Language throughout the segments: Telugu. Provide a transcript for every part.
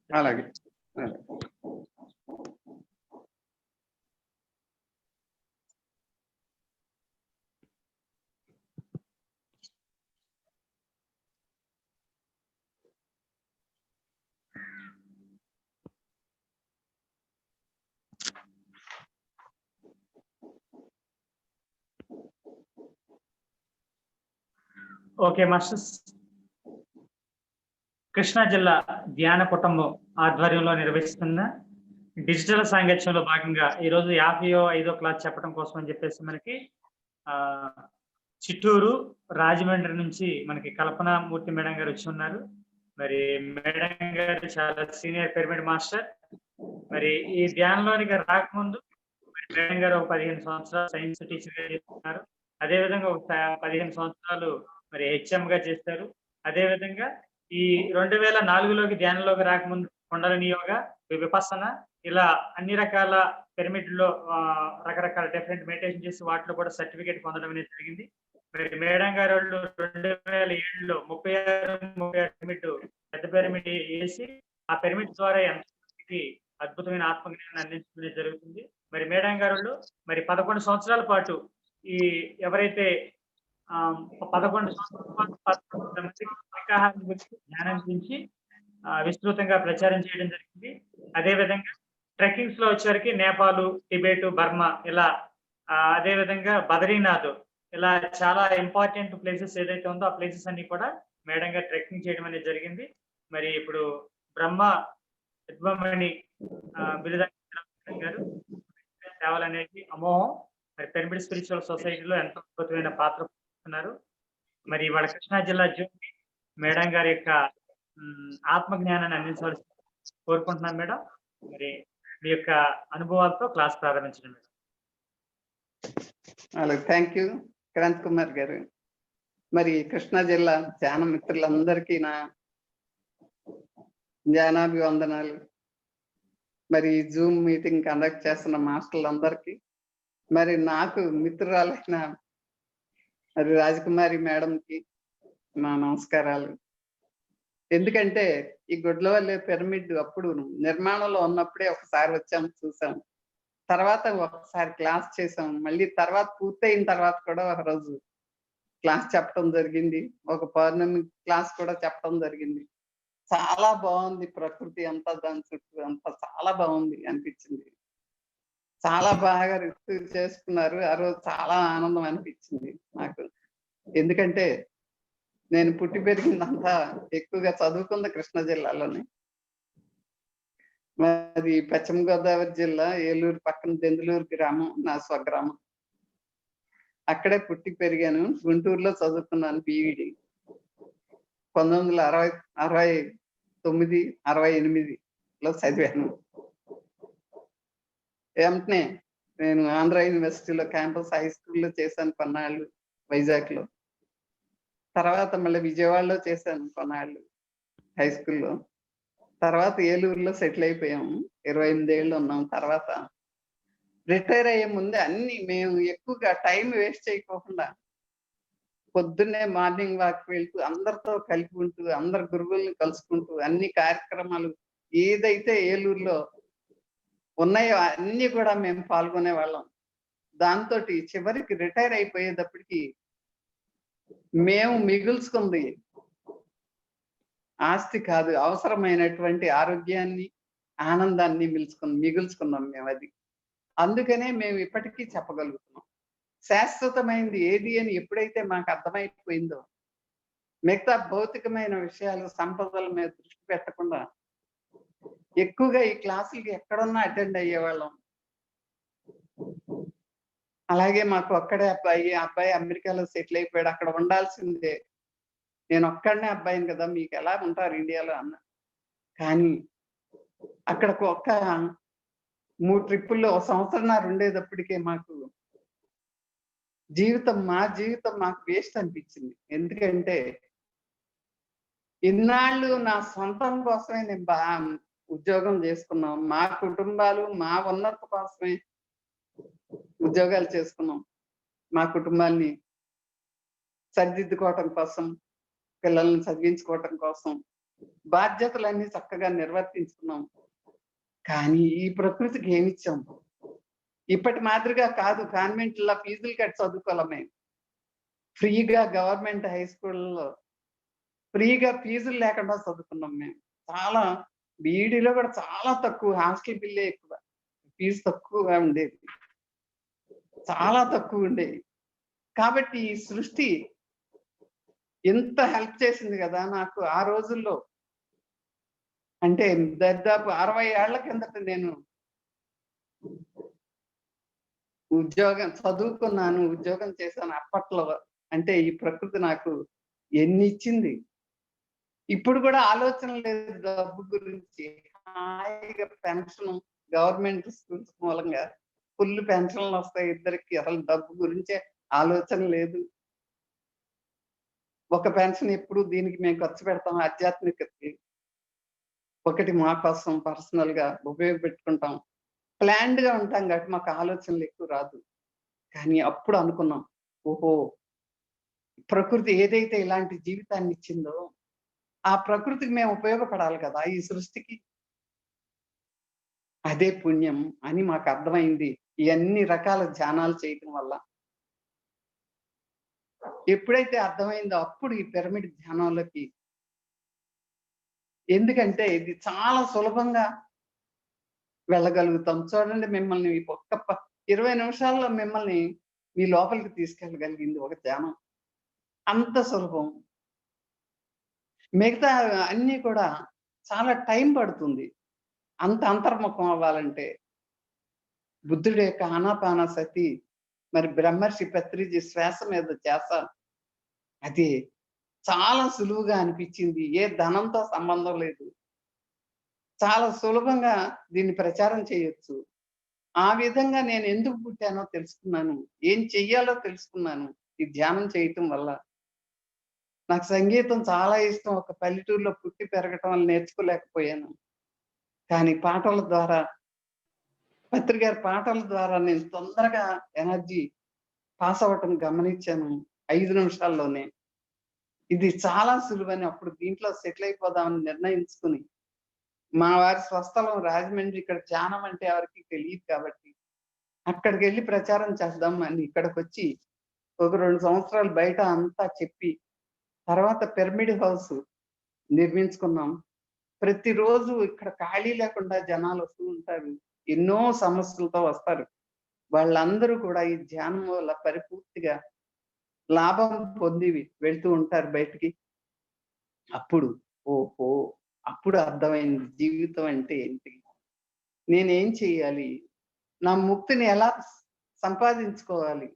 అలాగే. Okay masters. కృష్ణా జిల్లా ధ్యాన కుటుంబం ఆధ్వర్యంలో నిర్వహిస్తున్న డిజిటల్ సాంగత్యంలో భాగంగా ఈరోజు 55వ క్లాస్ చెప్పడం కోసం అని చెప్పేసి మనకి చిత్తూరు రాజమండ్రి నుంచి మనకి కల్పనామూర్తి మేడం గారు వచ్చి ఉన్నారు. మరి మేడం గారు చాలా సీనియర్ పిరమిడ్ మాస్టర్. మరి ఈ ధ్యానంలోనికి రాకముందు మేడం గారు ఒక 15 సంవత్సరాలు సైన్స్ టీచర్ గా చేస్తున్నారు. అదేవిధంగా ఒక 15 సంవత్సరాలు మరి హెచ్ఎం గా చేస్తారు. అదేవిధంగా ఈ 2004లోకి ధ్యానంలోకి రాకముందు కుండలిని యోగా, విపස්සన ఇలా అన్ని రకాల పిరమిడ్ లో రకరకాల డిఫరెంట్ మెడిటేషన్ చేసి వాటిలో కూడా సర్టిఫికేట్ పొందడం అనేది జరిగింది. మరి మేడం గారు వాళ్ళు 2007లో 36 పిరమిడ్ పెద్ద పిరమిడ్ వేసి ఆ పిరమిడ్ ద్వారా ఎంతమందికి అద్భుతమైన ఆత్మజ్ఞానాన్ని అందించడం జరుగుతుంది. మరి మేడం గారు మరి 11 సంవత్సరాల పాటు ఈ ఎవరైతే 11 సంవత్సరాల పాటు ధ్యానం గురించి విస్తృతంగా ప్రచారం చేయడం జరిగింది. అదేవిధంగా ట్రెక్కింగ్స్ లో వచ్చేసరికి నేపాల్, టిబెట్, బర్మా ఇలా అదేవిధంగా బద్రీనాథ్ ఇలా చాలా ఇంపార్టెంట్ ప్లేసెస్ ఏదైతే ఉందో ఆ ప్లేసెస్ అన్ని కూడా మేడం గారు ట్రెక్కింగ్ చేయడం అనేది జరిగింది. మరి ఇప్పుడు బ్రహ్మ విద్వమణి బిరుదాంకితులు గారు సేవలు అనేది అమోహం మరి పిరమిడ్ స్పిరిచువల్ సొసైటీలో ఎంతో అద్భుతమైన పాత్ర పోషిస్తున్నారు. మరి వాళ్ళ కృష్ణా జిల్లా జ్యోతి మేడం గారి యొక్క ఆత్మజ్ఞానాన్ని అందించవలసి కోరుకుంటున్నాను మేడం. మరి మీ యొక్క అనుభవాలతో క్లాస్ ప్రారంభించడం మేడం. అలాగే. థ్యాంక్ యూ క్రాంత్ కుమార్ గారు. మరి కృష్ణా జిల్లా ధ్యాన మిత్రులందరికీ నా ధ్యానాభివందనాలు. మరి జూమ్ మీటింగ్ కండక్ట్ చేస్తున్న మాస్టర్లందరికీ, మరి నాకు మిత్రురాలైన మరి రాజకుమారి మేడంకి నా నమస్కారాలు. ఎందుకంటే ఈ గుడ్లవల్లి పిరమిడ్ అప్పుడు నిర్మాణంలో ఉన్నప్పుడే ఒకసారి వచ్చాము, చూసాము. తర్వాత ఒకసారి క్లాస్ చేసాం. మళ్ళీ తర్వాత పూర్తయిన తర్వాత కూడా ఒక రోజు క్లాస్ చెప్పడం జరిగింది. ఒక పౌర్ణమి క్లాస్ కూడా చెప్పడం జరిగింది. చాలా బాగుంది. ప్రకృతి అంతా దాని చుట్టూ అంతా చాలా బాగుంది అనిపించింది. చాలా బాగా రిసీవ్ చేసుకున్నారు. ఆ రోజు చాలా ఆనందం అనిపించింది నాకు. ఎందుకంటే నేను పుట్టి పెరిగిందంతా ఎక్కువగా చదువుకుంది కృష్ణా జిల్లాలోనే. మరి పశ్చిమ గోదావరి జిల్లా ఏలూరు పక్కన దెందులూరు గ్రామం నా స్వగ్రామం. అక్కడే పుట్టి పెరిగాను. గుంటూరులో చదువుకున్నాను బీఈడి. 1969, 68లో చదివాను. వెంటనే నేను ఆంధ్ర యూనివర్సిటీలో క్యాంపస్ హై స్కూల్లో చేశాను కొన్నాళ్ళు వైజాగ్లో. తర్వాత మళ్ళీ విజయవాడలో చేశాను కొన్నాళ్ళు హై స్కూల్లో. తర్వాత ఏలూరులో సెటిల్ అయిపోయాము. 28 ఏళ్ళు ఉన్నాం. తర్వాత రిటైర్ అయ్యే ముందే అన్ని మేము ఎక్కువగా టైం వేస్ట్ చేయకోకుండా పొద్దున్నే మార్నింగ్ వాక్ వెళ్తూ అందరితో కలిపి ఉంటూ అందరు గురువుల్ని కలుసుకుంటూ అన్ని కార్యక్రమాలు ఏదైతే ఏలూరులో ఉన్నాయో అన్ని కూడా మేము పాల్గొనే వాళ్ళం. దాంతో చివరికి రిటైర్ అయిపోయేటప్పటికి మేము మిగుల్చుకుంది ఆస్తి కాదు, అవసరమైనటువంటి ఆరోగ్యాన్ని, ఆనందాన్ని మిగుల్చుకున్నాం మేము. అది అందుకనే మేము ఇప్పటికీ చెప్పగలుగుతున్నాం. శాశ్వతమైనది ఏది అని ఎప్పుడైతే మాకు అర్థమైపోయిందో మిగతా భౌతికమైన విషయాలు, సంపదల మీద దృష్టి పెట్టకుండా ఎక్కువగా ఈ క్లాసులకి ఎక్కడున్నా అటెండ్ అయ్యేవాళ్ళం. అలాగే మాకు ఒక్కడే అబ్బాయి అమెరికాలో సెటిల్ అయిపోయాడు. అక్కడ ఉండాల్సిందే. నేను ఒక్కడనే అబ్బాయిని కదా, మీకు ఎలా ఉంటారు ఇండియాలో అన్న. కానీ అక్కడకు ఒక్క 3 ట్రిప్పుల్లో 1 సంవత్సరంన్నర ఉండేటప్పటికే మాకు మా జీవితం మాకు వేస్ట్ అనిపించింది. ఎందుకంటే ఇన్నాళ్ళు నా సొంతం కోసమే నేను ఉద్యోగం చేసుకున్నాం. మా కుటుంబాలు మా ఉన్నత కోసమే ఉద్యోగాలు చేసుకున్నాం. మా కుటుంబాన్ని సరిదిద్దుకోవటం కోసం, పిల్లల్ని చదివించుకోవటం కోసం బాధ్యతలన్నీ చక్కగా నిర్వర్తించుకున్నాం. కానీ ఈ ప్రకృతికి ఏమిచ్చాం? ఇప్పటి మాదిరిగా కాదు, కాన్వెంట్‌లో ఫీజులు కట్టి చదువుకోలేం మేము. ఫ్రీగా గవర్నమెంట్ హై స్కూల్‌లో ఫ్రీగా ఫీజులు లేకుండా చదువుకున్నాం మేము. చాలా బీఈడీలో కూడా చాలా తక్కువ, హాస్టల్ బిల్లే ఎక్కువ. ఫీజు తక్కువగా ఉండేది. చాలా తక్కువుండేవి. కాబట్టి ఈ సృష్టి ఎంత హెల్ప్ చేసింది గదా నాకు ఆ రోజుల్లో. అంటే దాదాపు 60 ఏళ్ల కిందట నేను చదువుకున్నాను, ఉద్యోగం చేశాను అప్పట్లో. అంటే ఈ ప్రకృతి నాకు ఎన్నిచ్చింది. ఇప్పుడు కూడా ఆలోచన లేదు డబ్బు గురించి. హాయిగా పెన్షను, గవర్నమెంట్ స్కూల్స్ మూలంగా ఫుల్ పెన్షన్‌లొస్తాయి ఇద్దరికీ. అసలు డబ్బు గురించే ఆలోచన లేదు. ఒక పెన్షన్ ఎప్పుడు దీనికి మేము ఖర్చు పెడతాం ఆధ్యాత్మికతకి. ఒకటి మా కోసం పర్సనల్‌గా ఉపయోగపెట్టుకుంటాం. ప్లాన్డ్‌గా ఉంటాం కాబట్టి మాకు ఆలోచనలు ఎక్కువ రాదు. కానీ అప్పుడు అనుకున్నాం. ఓహో! ప్రకృతి ఏదైతే ఇలాంటి జీవితాన్ని ఇచ్చిందో, ఆ ప్రకృతికి మేము ఉపయోగపడాలి కదా! ఈ సృష్టికి. అదే పుణ్యం అని మాకు అర్థమైంది. ఈ అన్ని రకాల ధ్యానాలు చేయటం వల్ల. ఎప్పుడైతే అర్థమైందో అప్పుడు ఈ పిరమిడ్ ధ్యానంలోకి, ఎందుకంటే ఇది చాలా సులభంగా వెళ్ళగలుగుతాం. చూడండి మిమ్మల్ని ఈ ఒక్క 20 నిమిషాల్లో మిమ్మల్ని మీ లోపలికి తీసుకెళ్ళగలిగింది ఒక ధ్యానం. అంత సులభం. మిగతా అన్నీ కూడా చాలా టైం పడుతుంది. అంత అంతర్ముఖం అవ్వాలంటే. బుద్ధుడి యొక్క ఆనాపానసతి, మరి బ్రహ్మర్షి పత్రిజీ శ్వాస మీద ధ్యాస, అది చాలా సులువుగా అనిపించింది. ఏ ధనంతో సంబంధం లేదు. చాలా సులభంగా దీన్ని ప్రచారం చేయొచ్చు. ఆ విధంగా నేను ఎందుకు పుట్టానో తెలుసుకున్నాను. ఏం చెయ్యాలో తెలుసుకున్నాను ఈ ధ్యానం చేయటం వల్ల. నాకు సంగీతం చాలా ఇష్టం. ఒక పల్లెటూరులో పుట్టి పెరగటం వల్ల నేర్చుకోలేకపోయాను. కానీ పాటల ద్వారా, పత్రి గారి పాటల ద్వారా నేను తొందరగా ఎనర్జీ పాస్ అవ్వటం గమనించాను 5 నిమిషాల్లోనే. ఇది చాలా సులువని అప్పుడు దీంట్లో సెటిల్ అయిపోదామని నిర్ణయించుకుని, మా వారి స్వస్థలం రాజమండ్రి. ఇక్కడ ధ్యానం అంటే ఎవరికీ తెలీదు కాబట్టి, అక్కడికెళ్ళి ప్రచారం చేద్దాం అని ఇక్కడికొచ్చి ఒక 2 సంవత్సరాలు బయట అంతా చెప్పి, తర్వాత పిరమిడ్ హౌస్ నిర్మించుకున్నాం. ప్రతిరోజు ఇక్కడ ఖాళీ లేకుండా జనాలొస్తూ ఉంటారు. ఎన్నో సమస్యలతో వస్తారు. వాళ్ళందరూ కూడా ఈ ధ్యానం వల్ల పరిపూర్తిగా లాభం పొంది వెళ్తూ ఉంటారు బయటికి. అప్పుడు ఓహో! అప్పుడు అర్థమైంది జీవితం అంటే ఏంటి? నేనేం చేయాలి? నా ముక్తిని ఎలా సంపాదించుకోవాలి?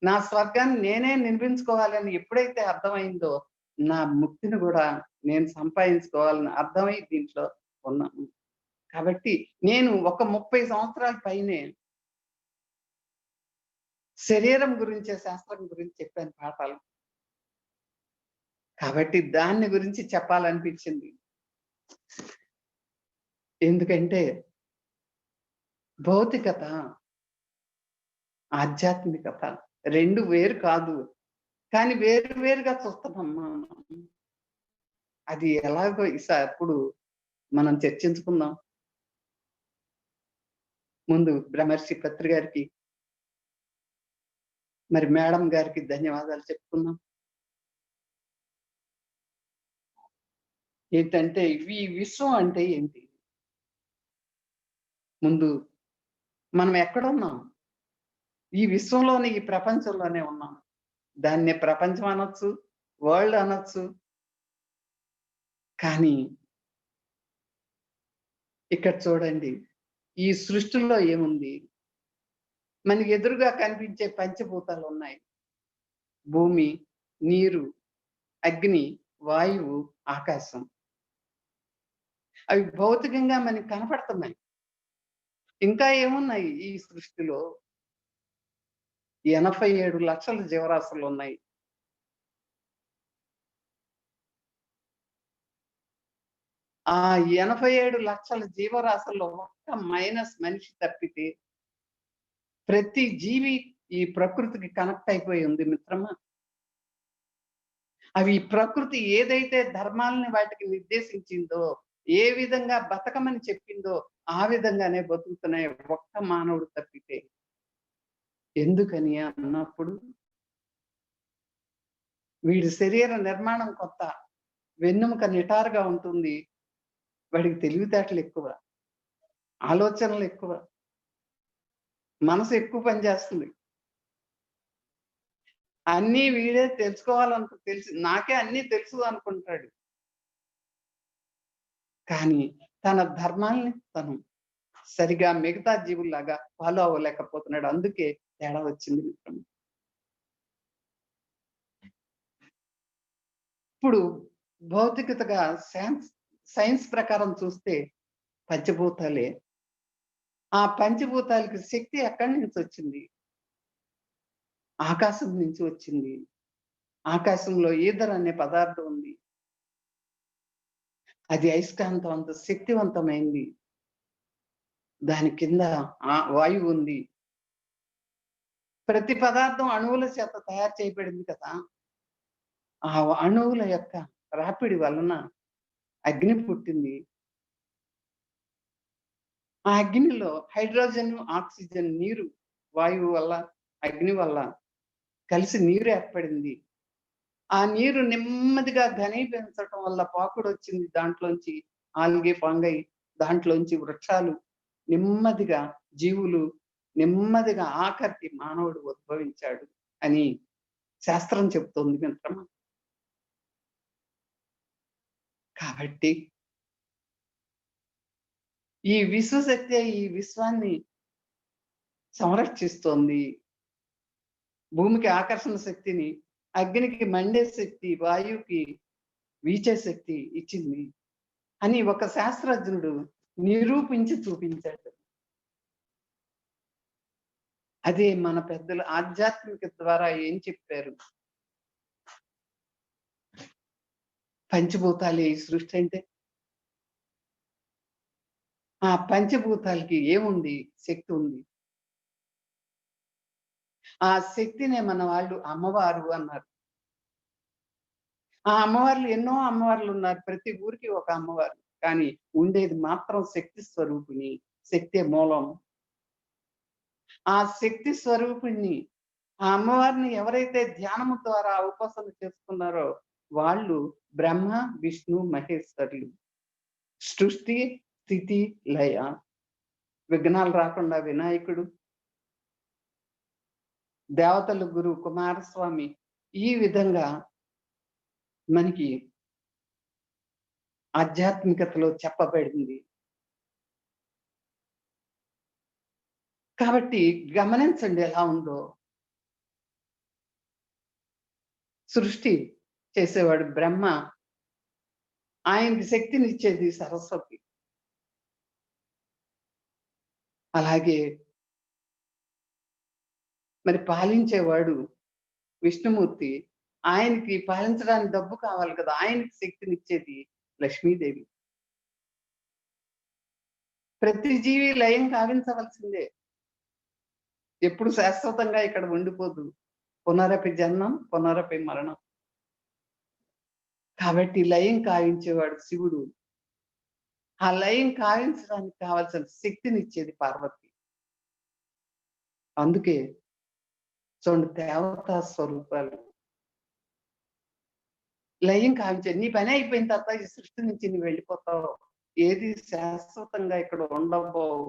నా స్వర్గాన్ని నేనే నిర్మించుకోవాలని ఎప్పుడైతే అర్థమైందో, నా ముక్తిని గూడా నేను సంపాదించుకోవాలని అర్థమై దీంట్లో ఉన్నాను. కాబట్టి నేను ఒక 30 సంవత్సరాల పైనే శరీరం గురించే, శాస్త్రం గురించి చెప్పాను పాఠాలు. కాబట్టి దాన్ని గురించి చెప్పాలనిపించింది. ఎందుకంటే భౌతికత, ఆధ్యాత్మికత 2 వేరు కాదు. కానీ వేరు వేరుగా చూస్తున్నాం మనం. అది ఎలాగో అప్పుడు మనం చర్చించుకుందాం. ముందు బ్రహ్మర్షి పత్రి గారికి, మరి మేడం గారికి ధన్యవాదాలు చెప్పుకుందాం. ఏంటంటే ఈ విశ్వం అంటే ఏంటి? ముందు మనం ఎక్కడున్నాం? ఈ విశ్వంలోనే, ఈ ప్రపంచంలోనే ఉన్నాం. దాన్నే ప్రపంచం అనొచ్చు, వరల్డ్ అనొచ్చు. కానీ ఇక్కడ చూడండి, ఈ సృష్టిలో ఏముంది? మనకి ఎదురుగా కనిపించే పంచభూతాలున్నాయి. భూమి, నీరు, అగ్ని, వాయువు, ఆకాశం. అవి భౌతికంగా మనకి కనపడుతున్నాయి. ఇంకా ఏమున్నాయి ఈ సృష్టిలో? 87 లక్షల జీవరాశులున్నాయి. ఆ 87 లక్షల జీవరాశుల్లో ఒక్క మైనస్ మనిషి తప్పితే ప్రతి జీవి ఈ ప్రకృతికి కనెక్ట్ అయిపోయి ఉంది మిత్రమా. అవి ప్రకృతి ఏదైతే ధర్మాలని వాటికి నిర్దేశించిందో, ఏ విధంగా బతకమని చెప్పిందో ఆ విధంగానే బతుకుతున్నాయి ఒక్క మానవుడు తప్పితే. ఎందుకని అన్నప్పుడు వీడి శరీర నిర్మాణం కొత్త, వెన్నెముక నిటారుగా ఉంటుంది. వాడికి తెలివితేటలు ఎక్కువ, ఆలోచనలు ఎక్కువ, మనసు ఎక్కువ పనిచేస్తుంది. అన్నీ వీడే తెలుసు, నాకే అన్నీ తెలుసు అనుకుంటాడు. కానీ తన ధర్మాల్ని తను సరిగా మిగతా జీవుల్లాగా ఫాలో అవ్వలేకపోతున్నాడు. అందుకే తేడా వచ్చింది మిత్రమా. ఇప్పుడు భౌతికతగా సైన్స్ ప్రకారం చూస్తే పంచభూతాలే. ఆ పంచభూతాలకి శక్తి ఎక్కడి నుంచి వచ్చింది? ఆకాశం నుంచి వచ్చింది. ఆకాశంలో ఈథర్ అనే పదార్థం ఉంది. అది అయస్కాంతం అంత శక్తివంతమైంది. దాని కింద వాయువు ఉంది. ప్రతి పదార్థం అణువుల చేత తయారు చేయబడింది కదా! ఆ అణువుల యొక్క రాపిడి వలన అగ్ని పుట్టింది. ఆ అగ్నిలో హైడ్రోజన్, ఆక్సిజన్, నీరు వాయువు వల్ల, అగ్ని వల్ల కలిసి నీరు ఏర్పడింది. ఆ నీరు నెమ్మదిగా ఘనీభవించటం వల్ల పాకుడొచ్చింది. దాంట్లోంచి ఆల్గే, ఫంగై, దాంట్లోంచి వృక్షాలు, నెమ్మదిగా జీవులు, నెమ్మదిగా ఆఖరికి మానవుడు ఉద్భవించాడు అని శాస్త్రం చెప్తోంది మిత్రమా. కాబట్టి ఈ విశ్వశక్తే ఈ విశ్వాన్ని సంరక్షిస్తోంది. భూమికి ఆకర్షణ శక్తిని, అగ్నికి మండే శక్తి, వాయువుకి వీచే శక్తి ఇచ్చింది అని ఒక శాస్త్రజ్ఞుడు నిరూపించి చూపించాడు. అదే మన పెద్దలు ఆధ్యాత్మిక ద్వారా ఏం చెప్పారు? పంచభూతాలే ఈ సృష్టి అంటే. ఆ పంచభూతాలకి ఏముంది? శక్తి ఉంది. ఆ శక్తినే మన వాళ్ళు అమ్మవారు అన్నారు. ఆ అమ్మవార్లు ఎన్నో అమ్మవార్లు ఉన్నారు. ప్రతి ఊరికి ఒక అమ్మవారు. కానీ ఉండేది మాత్రం శక్తి స్వరూపిణి. శక్తే మూలం. ఆ శక్తి స్వరూపిణి, ఆ అమ్మవారిని ఎవరైతే ధ్యానము ద్వారా ఉపాసన చేసుకున్నారో వాళ్ళు బ్రహ్మ, విష్ణు, మహేశ్వరులు. సృష్టి, స్థితి, లయ. విఘ్నాలు రాకుండా వినాయకుడు, దేవతల గురువు కుమారస్వామి. ఈ విధంగా మనకి ఆధ్యాత్మికతలో చెప్పబడింది. కాబట్టి గమనించండి ఎలా ఉందో. సృష్టి చేసేవాడు బ్రహ్మ, ఆయనకి శక్తినిచ్చేది సరస్వతి. అలాగే మరి పాలించేవాడు విష్ణుమూర్తి, ఆయనకి పాలించడానికి డబ్బు కావాలి కదా! ఆయనకి శక్తినిచ్చేది లక్ష్మీదేవి. ప్రతి జీవి లయం కావించవలసిందే. ఎప్పుడు శాశ్వతంగా ఇక్కడ ఉండిపోదు. పునరపి జన్మం, పునరపి మరణం. కాబట్టి లయం కావించేవాడు శివుడు. ఆ లయం కావించడానికి కావాల్సిన శక్తినిచ్చేది పార్వతి. అందుకే చూడండి దేవతా స్వరూపాలు. లయం కావించేది. నీ పని అయిపోయిన తర్వాత ఈ సృష్టి నుంచి నువ్వు వెళ్ళిపోతావు. ఏది శాశ్వతంగా ఇక్కడ ఉండబోవు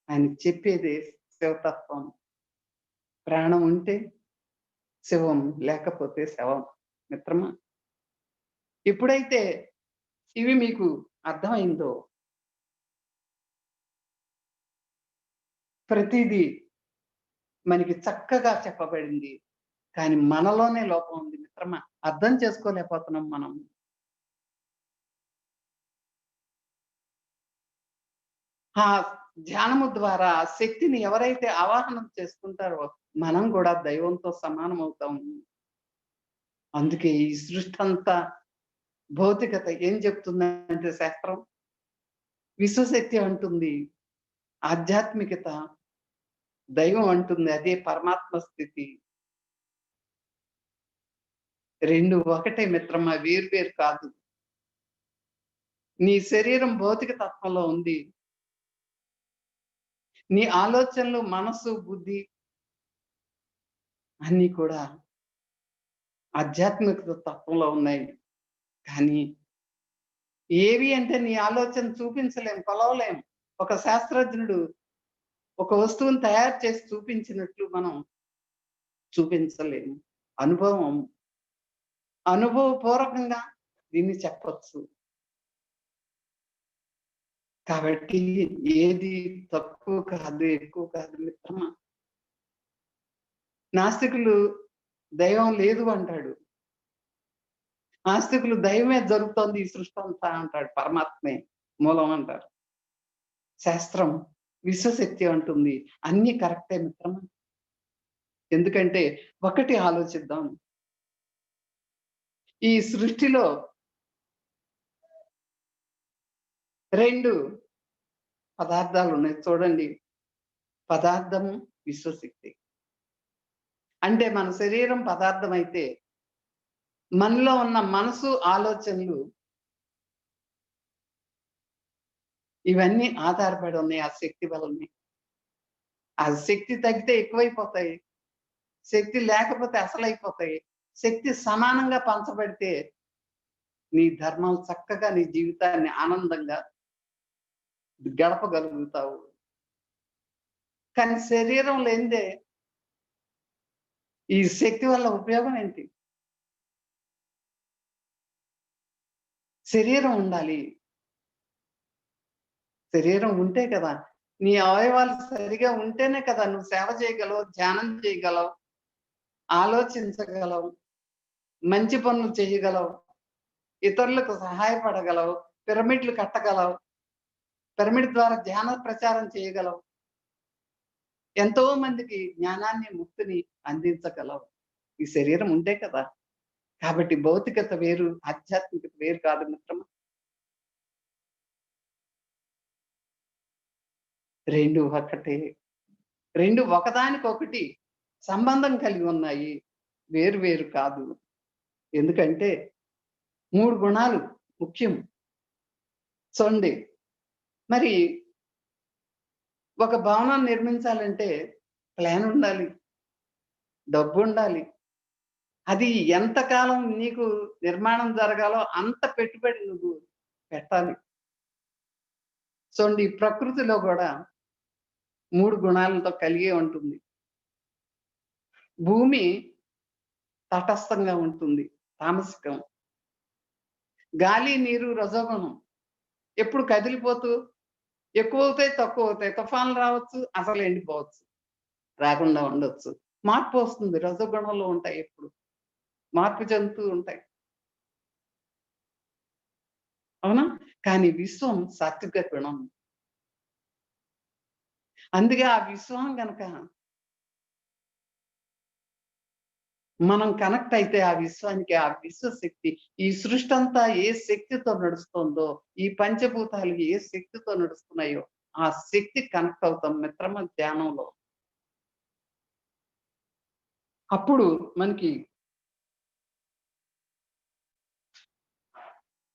అని చెప్పేది శివతత్వం. ప్రాణం ఉంటే శివం, లేకపోతే శవం. మిత్రమా, ఎప్పుడైతే ఇవి మీకు అర్థమైందో ప్రతిదీ మనకి చక్కగా చెప్పబడింది. కానీ మనలోనే లోపం ఉంది మిత్రమా. అర్థం చేసుకోలేకపోతున్నాం మనం. ఆ ధ్యానము ద్వారా శక్తిని ఎవరైతే ఆవాహనం చేసుకుంటారో మనం కూడా దైవంతో సమానం అవుతాము. అందుకే ఈ సృష్టి అంతా భౌతికత ఏం చెప్తుందంటే శాస్త్రం విశ్వశక్తి అంటుంది, ఆధ్యాత్మికత దైవం అంటుంది, అదే పరమాత్మ స్థితి. రెండు ఒకటే మిత్రమా, వేరు వేరు కాదు. నీ శరీరం భౌతిక తత్వంలో ఉంది. నీ ఆలోచనలు, మనసు, బుద్ధి అన్నీ కూడా ఆధ్యాత్మిక తత్వంలో ఉన్నాయి. కానీ ఏవి అంటే నీ ఆలోచన చూపించలేం, కొలవలేం. ఒక శాస్త్రజ్ఞుడు ఒక వస్తువుని తయారు చేసి చూపించినట్లు మనం చూపించలేము. అనుభవపూర్వకంగా దీన్ని చెప్పొచ్చు. కాబట్టి ఏది తక్కువ కాదు, ఎక్కువ కాదు మిత్రమా. నాస్తికులు దైవం లేదు అంటాడు. ఆస్తికులు దైవమే జరుగుతోంది ఈ సృష్టి అంతా అంటాడు. పరమాత్మే మూలం అంటారు. శాస్త్రం విశ్వశక్తి అంటుంది. అన్నీ కరెక్టే మిత్రమా. ఎందుకంటే ఒకటి ఆలోచిద్దాం. ఈ సృష్టిలో 2 పదార్థాలు ఉన్నాయి చూడండి. పదార్థము, విశ్వశక్తి. అంటే మన శరీరం పదార్థం అయితే మనలో ఉన్న మనసు, ఆలోచనలు ఇవన్నీ ఆధారపడి ఉన్నాయి ఆ శక్తి వలనే. ఆ శక్తి తగ్గితే ఎక్కువైపోతాయి. శక్తి లేకపోతే అసలైపోతాయి. శక్తి సమానంగా పంచబడితే నీ ధర్మాలు చక్కగా నీ జీవితాన్ని ఆనందంగా గడపగలుగుతావు. కానీ శరీరం లేనిదే ఈ శక్తి వల్ల ఉపయోగం ఏంటి? శరీరం ఉండాలి. శరీరం ఉంటే కదా, నీ అవయవాలు సరిగా ఉంటేనే కదా నువ్వు సేవ చేయగలవు, ధ్యానం చేయగలవు, ఆలోచించగలవు, మంచి పనులు చేయగలవు, ఇతరులకు సహాయపడగలవు, పిరమిడ్లు కట్టగలవు, పిరమిడ్ ద్వారా ధ్యాన ప్రచారం చేయగలవు, ఎంతో మందికి జ్ఞానాన్ని, ముక్తిని అందించగలవు. ఈ శరీరం ఉంటే కదా. కాబట్టి భౌతికత వేరు, ఆధ్యాత్మికత వేరు కాదు మిత్రమా. 2 ఒకటే. 2 ఒకదానికొకటి సంబంధం కలిగి ఉన్నాయి. వేరు వేరు కాదు. ఎందుకంటే 3 గుణాలు ముఖ్యం. చూడండి, మరి ఒక భవనం నిర్మించాలంటే ప్లాన్ ఉండాలి, డబ్బుండాలి. అది ఎంతకాలం నీకు నిర్మాణం జరగాలో అంత పెట్టుబడి నువ్వు పెట్టాలి. చూడండి, ప్రకృతిలో కూడా 3 గుణాలతో కలిగే ఉంటుంది. భూమి తటస్థంగా ఉంటుంది, తామసికం. గాలి, నీరు రజోగుణం. ఎప్పుడు కదిలిపోతూ ఎక్కువవుతాయి, తక్కువవుతాయి. తుఫాన్లు రావచ్చు, అసలు ఎండిపోవచ్చు, రాకుండా ఉండొచ్చు. మార్పు వస్తుంది, రజోగుణంలో ఉంటాయి ఎప్పుడు. మార్పు చెందుతూ ఉంటాయి. అవునా? కానీ విశ్వం సాత్విక గుణం. అందుకే ఆ విశ్వం గనక మనం కనెక్ట్ అయితే ఆ విశ్వానికి, ఆ విశ్వశక్తి, ఈ సృష్టి అంతా ఏ శక్తితో నడుస్తుందో, ఈ పంచభూతాలు ఏ శక్తితో నడుస్తున్నాయో ఆ శక్తి కనెక్ట్ అవుతాం మిత్రమా ధ్యానంలో. అప్పుడు మనకి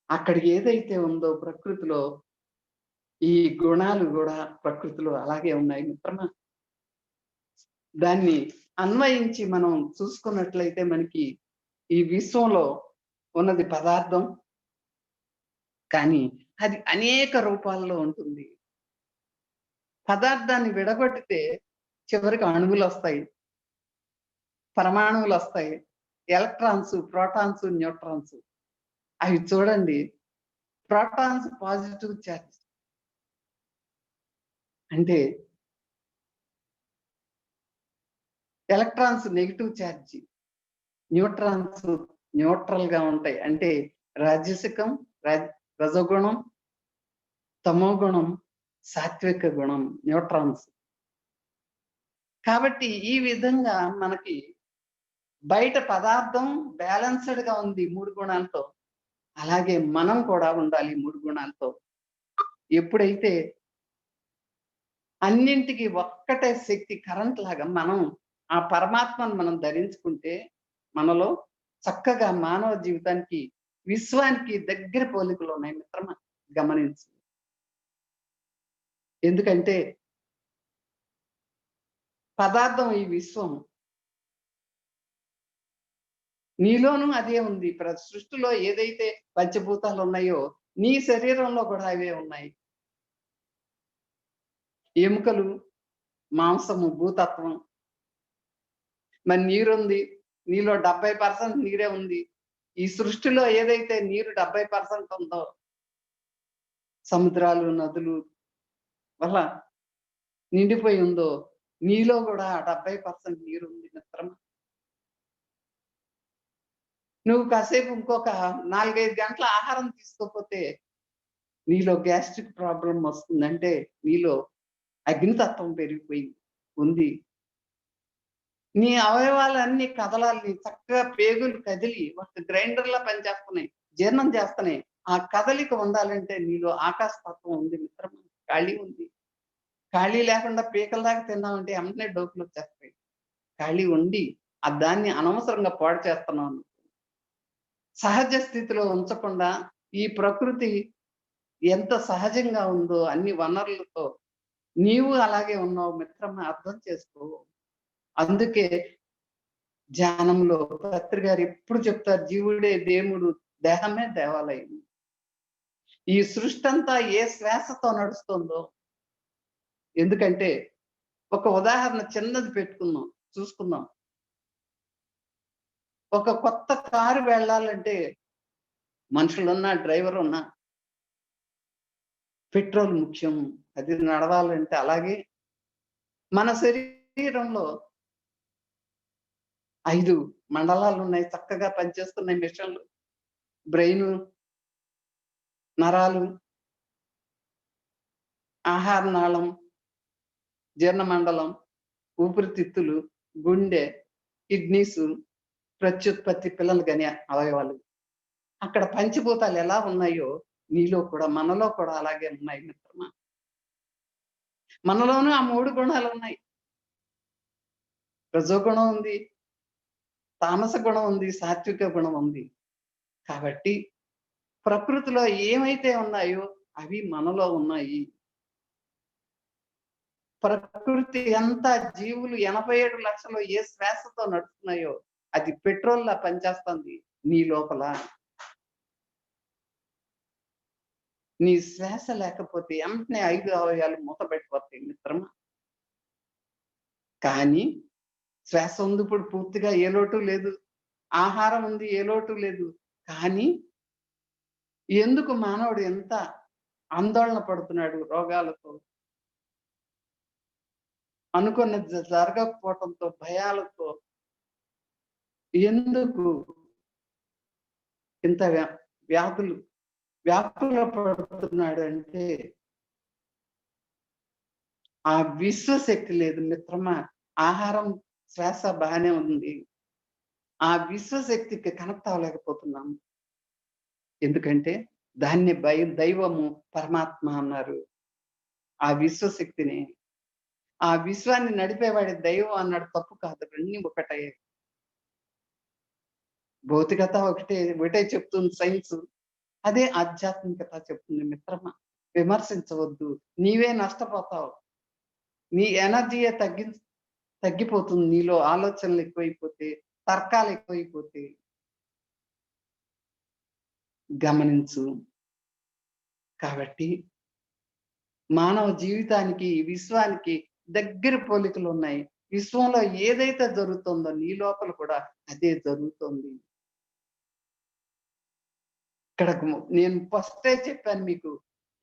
అక్కడ ఏదైతే ఉందో ప్రకృతిలో, ఈ గుణాలు కూడా ప్రకృతిలో అలాగే ఉన్నాయి మిత్రమా. దాన్ని అన్వయించి మనం చూసుకున్నట్లయితే మనకి ఈ విశ్వంలో ఉన్నది పదార్థం, కానీ అది అనేక రూపాల్లో ఉంటుంది. పదార్థాన్ని విడగొట్టితే చివరికి అణువులు వస్తాయి, పరమాణువులు వస్తాయి, ఎలక్ట్రాన్స్, ప్రోటాన్స్, న్యూట్రాన్స్. అవి చూడండి, ప్రోటాన్స్ పాజిటివ్ చార్జ్ అంటే, electrons negative charge, neutrons neutral గా ఉంటాయి. అంటే రాజసికం, రజోగుణం, తమోగుణం, సాత్విక గుణం, న్యూట్రాన్స్. కాబట్టి ఈ విధంగా మనకి బయట పదార్థం బ్యాలెన్స్డ్ గా ఉంది 3 గుణాలతో. అలాగే మనం కూడా ఉండాలి 3 గుణాలతో. ఎప్పుడైతే అన్నింటికి ఒక్కటే శక్తి, కరెంట్ లాగా మనం ఆ పరమాత్మను మనం ధరించుకుంటే మనలో చక్కగా మానవ జీవితానికి, విశ్వానికి దగ్గర పోలికలు ఉన్నాయి మిత్రమా. గమనించు. ఎందుకంటే పదార్థం ఈ విశ్వం. నీలోనూ అదే ఉంది. సృష్టిలో ఏదైతే పంచభూతాలు ఉన్నాయో నీ శరీరంలో కూడా అవే ఉన్నాయి. ఎముకలు, మాంసము, భూతత్వం. మరి నీరుంది. నీలో 70% నీరే ఉంది. ఈ సృష్టిలో ఏదైతే నీరు 70% ఉందో, సముద్రాలు, నదులు వల్ల నిండిపోయి ఉందో, నీలో కూడా 70% నీరుంది మిత్రమా. నువ్వు కాసేపు ఇంకొక 4, 5 గంటల ఆహారం తీసుకోకపోతే నీలో గ్యాస్ట్రిక్ ప్రాబ్లమ్ వస్తుంది. అంటే నీలో అగ్నితత్వం పెరిగిపోయి ఉంది. నీ అవయవాలన్నీ కదలాలి. చక్కగా పేగులు కదిలి ఒక గ్రైండర్‌లా పనిచేస్తున్నాయి. జీర్ణం చేస్తున్నాయి. ఆ కదలిక ఉండాలంటే నీలో ఆకాశ తత్వం ఉంది మిత్రమా. ఖాళీ ఉంది. ఖాళీ లేకుండా పీకల దాకా తిన్నామంటే వెంటనే డోకులొచ్చేస్తాయి. ఖాళీ ఉండి దాన్ని అనవసరంగా పాడు చేస్తున్నావు. సహజ స్థితిలో ఉంచకుండా ఈ ప్రకృతి ఎంత సహజంగా ఉందో అన్ని వనరులతో నీవు అలాగే ఉన్నావు మిత్రమా. అర్థం చేసుకో. అందుకే ధ్యానంలో పత్రి గారు ఎప్పుడు చెప్తారు, జీవుడే దేవుడు, దేహమే దేవాలయం. ఈ సృష్టి అంతా ఏ శ్వాసతో నడుస్తుందో. ఎందుకంటే ఒక ఉదాహరణ చిన్నది పెట్టుకుందాం, చూసుకుందాం. ఒక కొత్త కారు వెళ్ళాలంటే మనుషులున్నా, డ్రైవర్ ఉన్నా పెట్రోల్ ముఖ్యం. అది నడవాలంటే అలాగే మన శరీరంలో 5 మండలాలు ఉన్నాయి. చక్కగా పనిచేస్తున్నాయి మిషన్లు. బ్రెయిను, నరాలు, ఆహార నాళం, జీర్ణమండలం, ఊపిరితిత్తులు, గుండె, కిడ్నీసు, ప్రత్యుత్పత్తి, పిల్లలు గని అవయవాలు. అక్కడ పంచభూతాలు ఎలా ఉన్నాయో నీలో కూడా, మనలో కూడా అలాగే ఉన్నాయి మిత్రమా. మనలోనూ ఆ 3 గుణాలు ఉన్నాయి. రజోగుణం ఉంది, తామస గుణం ఉంది, సాత్విక గుణం ఉంది. కాబట్టి ప్రకృతిలో ఏమైతే ఉన్నాయో అవి మనలో ఉన్నాయి. ప్రకృతి అంతా జీవులు 87 లక్షలు ఏ శ్వాసతో నడుస్తున్నాయో అది పెట్రోల్‌లా పనిచేస్తుంది నీ లోపల. నీ శ్వాస లేకపోతే వెంటనే 5 అవయవాలు మూతబడిపోతాయి మిత్రమా. కానీ శ్వాస ఉంది, ఇప్పుడు పూర్తిగా ఏ లోటు లేదు. ఆహారం ఉంది, ఏ లోటు లేదు. కానీ ఎందుకు మానవుడు ఎంత ఆందోళన పడుతున్నాడు రోగాలతో, అనుకున్నది జరగకపోవటంతో, భయాలతో ఎందుకు ఇంత వ్యాకుల పడుతున్నాడు అంటే ఆ విశ్వశక్తి లేదు మిత్రమా. ఆహారం, శ్వాస బాగానే ఉంది. ఆ విశ్వశక్తికి కనెక్ట్ అవ్వలేకపోతున్నాం. ఎందుకంటే దాన్ని దైవము, పరమాత్మ అన్నారు. ఆ విశ్వశక్తిని, ఆ విశ్వాన్ని నడిపేవాడి దైవం అన్నాడు. తప్పు కాదు. అన్నీ ఒకటే. భౌతికత ఒకటే చెప్తుంది సైన్స్. అదే ఆధ్యాత్మికత చెప్తుంది మిత్రమా. విమర్శించవద్దు. నీవే నష్టపోతావు. నీ ఎనర్జీయే తగ్గిపోతుంది. నీలో ఆలోచనలు ఎక్కువైపోతే, తర్కాలు ఎక్కువైపోతే. గమనించు. కాబట్టి మానవ జీవితానికి, విశ్వానికి దగ్గర పోలికలు ఉన్నాయి. విశ్వంలో ఏదైతే జరుగుతుందో నీ లోపల కూడా అదే జరుగుతుంది. ఇక్కడ నేను ఫస్టే చెప్పాను మీకు.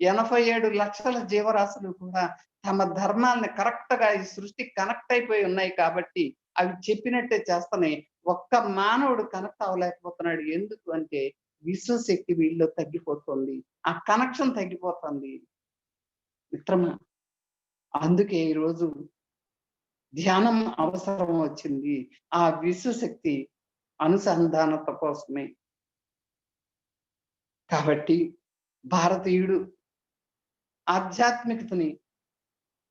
87 లక్షల జీవరాశులు కూడా తమ ధర్మాల్ని కరెక్ట్‌గా ఈ సృష్టికి కనెక్ట్ అయిపోయి ఉన్నాయి కాబట్టి అవి చెప్పినట్టే చేస్తున్నాయి. ఒక్క మానవుడు కనెక్ట్ అవ్వలేకపోతున్నాడు. ఎందుకు అంటే విశ్వశక్తి వీళ్ళలో తగ్గిపోతుంది. ఆ కనెక్షన్ తగ్గిపోతుంది మిత్రమా. అందుకే ఈరోజు ధ్యానం అవసరం వచ్చింది. ఆ విశ్వశక్తి అనుసంధానత కోసమే. కాబట్టి భారతీయుడు ఆధ్యాత్మికతని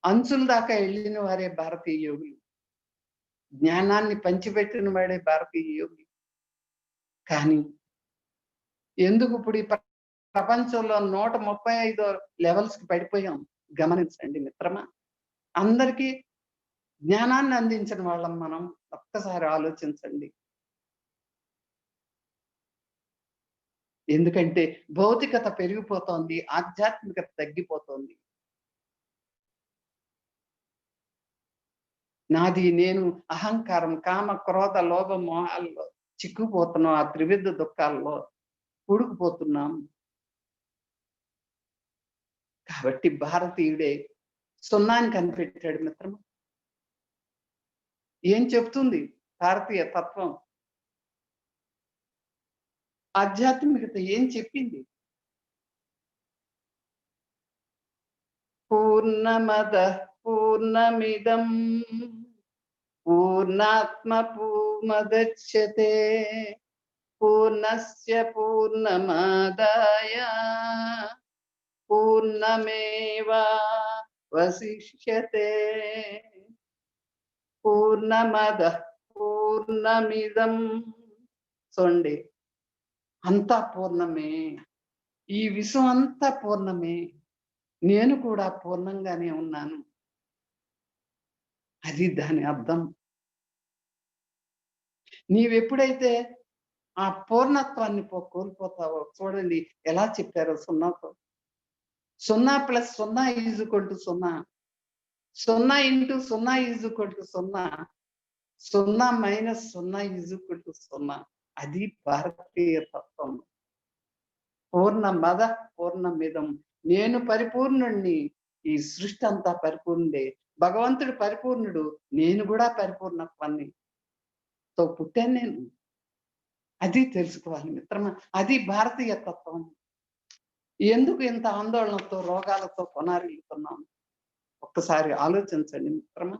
అంచుల దాకా వెళ్ళిన వారే భారతీయ యోగులు. జ్ఞానాన్ని పంచిపెట్టిన వాడే భారతీయ యోగి. కానీ ఎందుకు ఇప్పుడు ఈ ప్రపంచంలో 135 లెవెల్స్‌కి పడిపోయాం. గమనించండి మిత్రమా. అందరికీ జ్ఞానాన్ని అందించిన వాళ్ళం మనం. ఒక్కసారి ఆలోచించండి. ఎందుకంటే భౌతికత పెరిగిపోతోంది. ఆధ్యాత్మికత తగ్గిపోతోంది. నాది, నేను, అహంకారం, కామ, క్రోధ, లోభ, మోహాల్లో చిక్కుపోతున్నాం. ఆ త్రివిధ దుఃఖాల్లో కూడుకుపోతున్నాం. కాబట్టి భారతీయుడే సున్నాని కనిపెట్టాడు మిత్రమా. ఏం చెప్తుంది భారతీయ తత్వం? ఆధ్యాత్మికత ఏం చెప్పింది? పూర్ణమదః పూర్ణమిదం పూర్ణాత్మ పూర్ణముదచ్యతే పూర్ణస్య పూర్ణమాదాయ పూర్ణమేవావశిష్యతే. పూర్ణమదః పూర్ణమిదం. చూడండి, అంతా పూర్ణమే. ఈ విశ్వం అంతా పూర్ణమే. నేను కూడా పూర్ణంగానే ఉన్నాను. అది దాని అర్థం. నీవెప్పుడైతే ఆ పూర్ణత్వాన్ని కోల్పోతావో, చూడండి ఎలా చెప్పారో సున్నాతో. 0 + 0 = 0. 0 × 0 = 0. 0 - 0 = 0. అది భారతీయ తత్వం. పూర్ణమదః పూర్ణమిదం. నేను పరిపూర్ణుణ్ణి. ఈ సృష్టి అంతా పరిపూర్ణుడే. భగవంతుడు పరిపూర్ణుడు. నేను కూడా పరిపూర్ణత్వాన్ని తో పుట్టాను నేను. అది తెలుసుకోవాలి మిత్రమా. అది భారతీయ తత్వం. ఎందుకు ఇంత ఆందోళనతో, రోగాలతో కొనారిల్లుతున్నాం? ఒక్కసారి ఆలోచించండి మిత్రమా.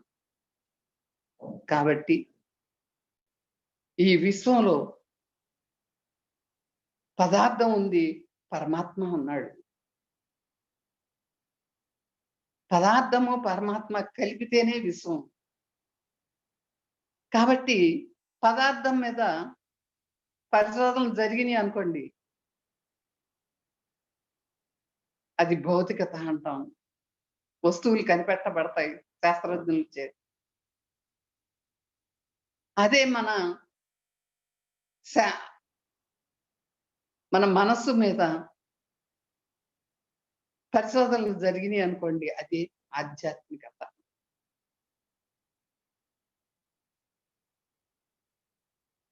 కాబట్టి ఈ విశ్వంలో పదార్థం ఉంది, పరమాత్మ ఉన్నాడు. పదార్థము పరమాత్మ కలిపితేనే విశ్వం. కాబట్టి పదార్థం మీద పరిశోధనలు జరిగినాయి అనుకోండి, అది భౌతికత అంటాం. వస్తువులు కనిపెట్టబడతాయి శాస్త్రజ్ఞుల చేత. అదే మన మనస్సు మీద పరిశోధనలు జరిగినాయి అనుకోండి, అది ఆధ్యాత్మికత.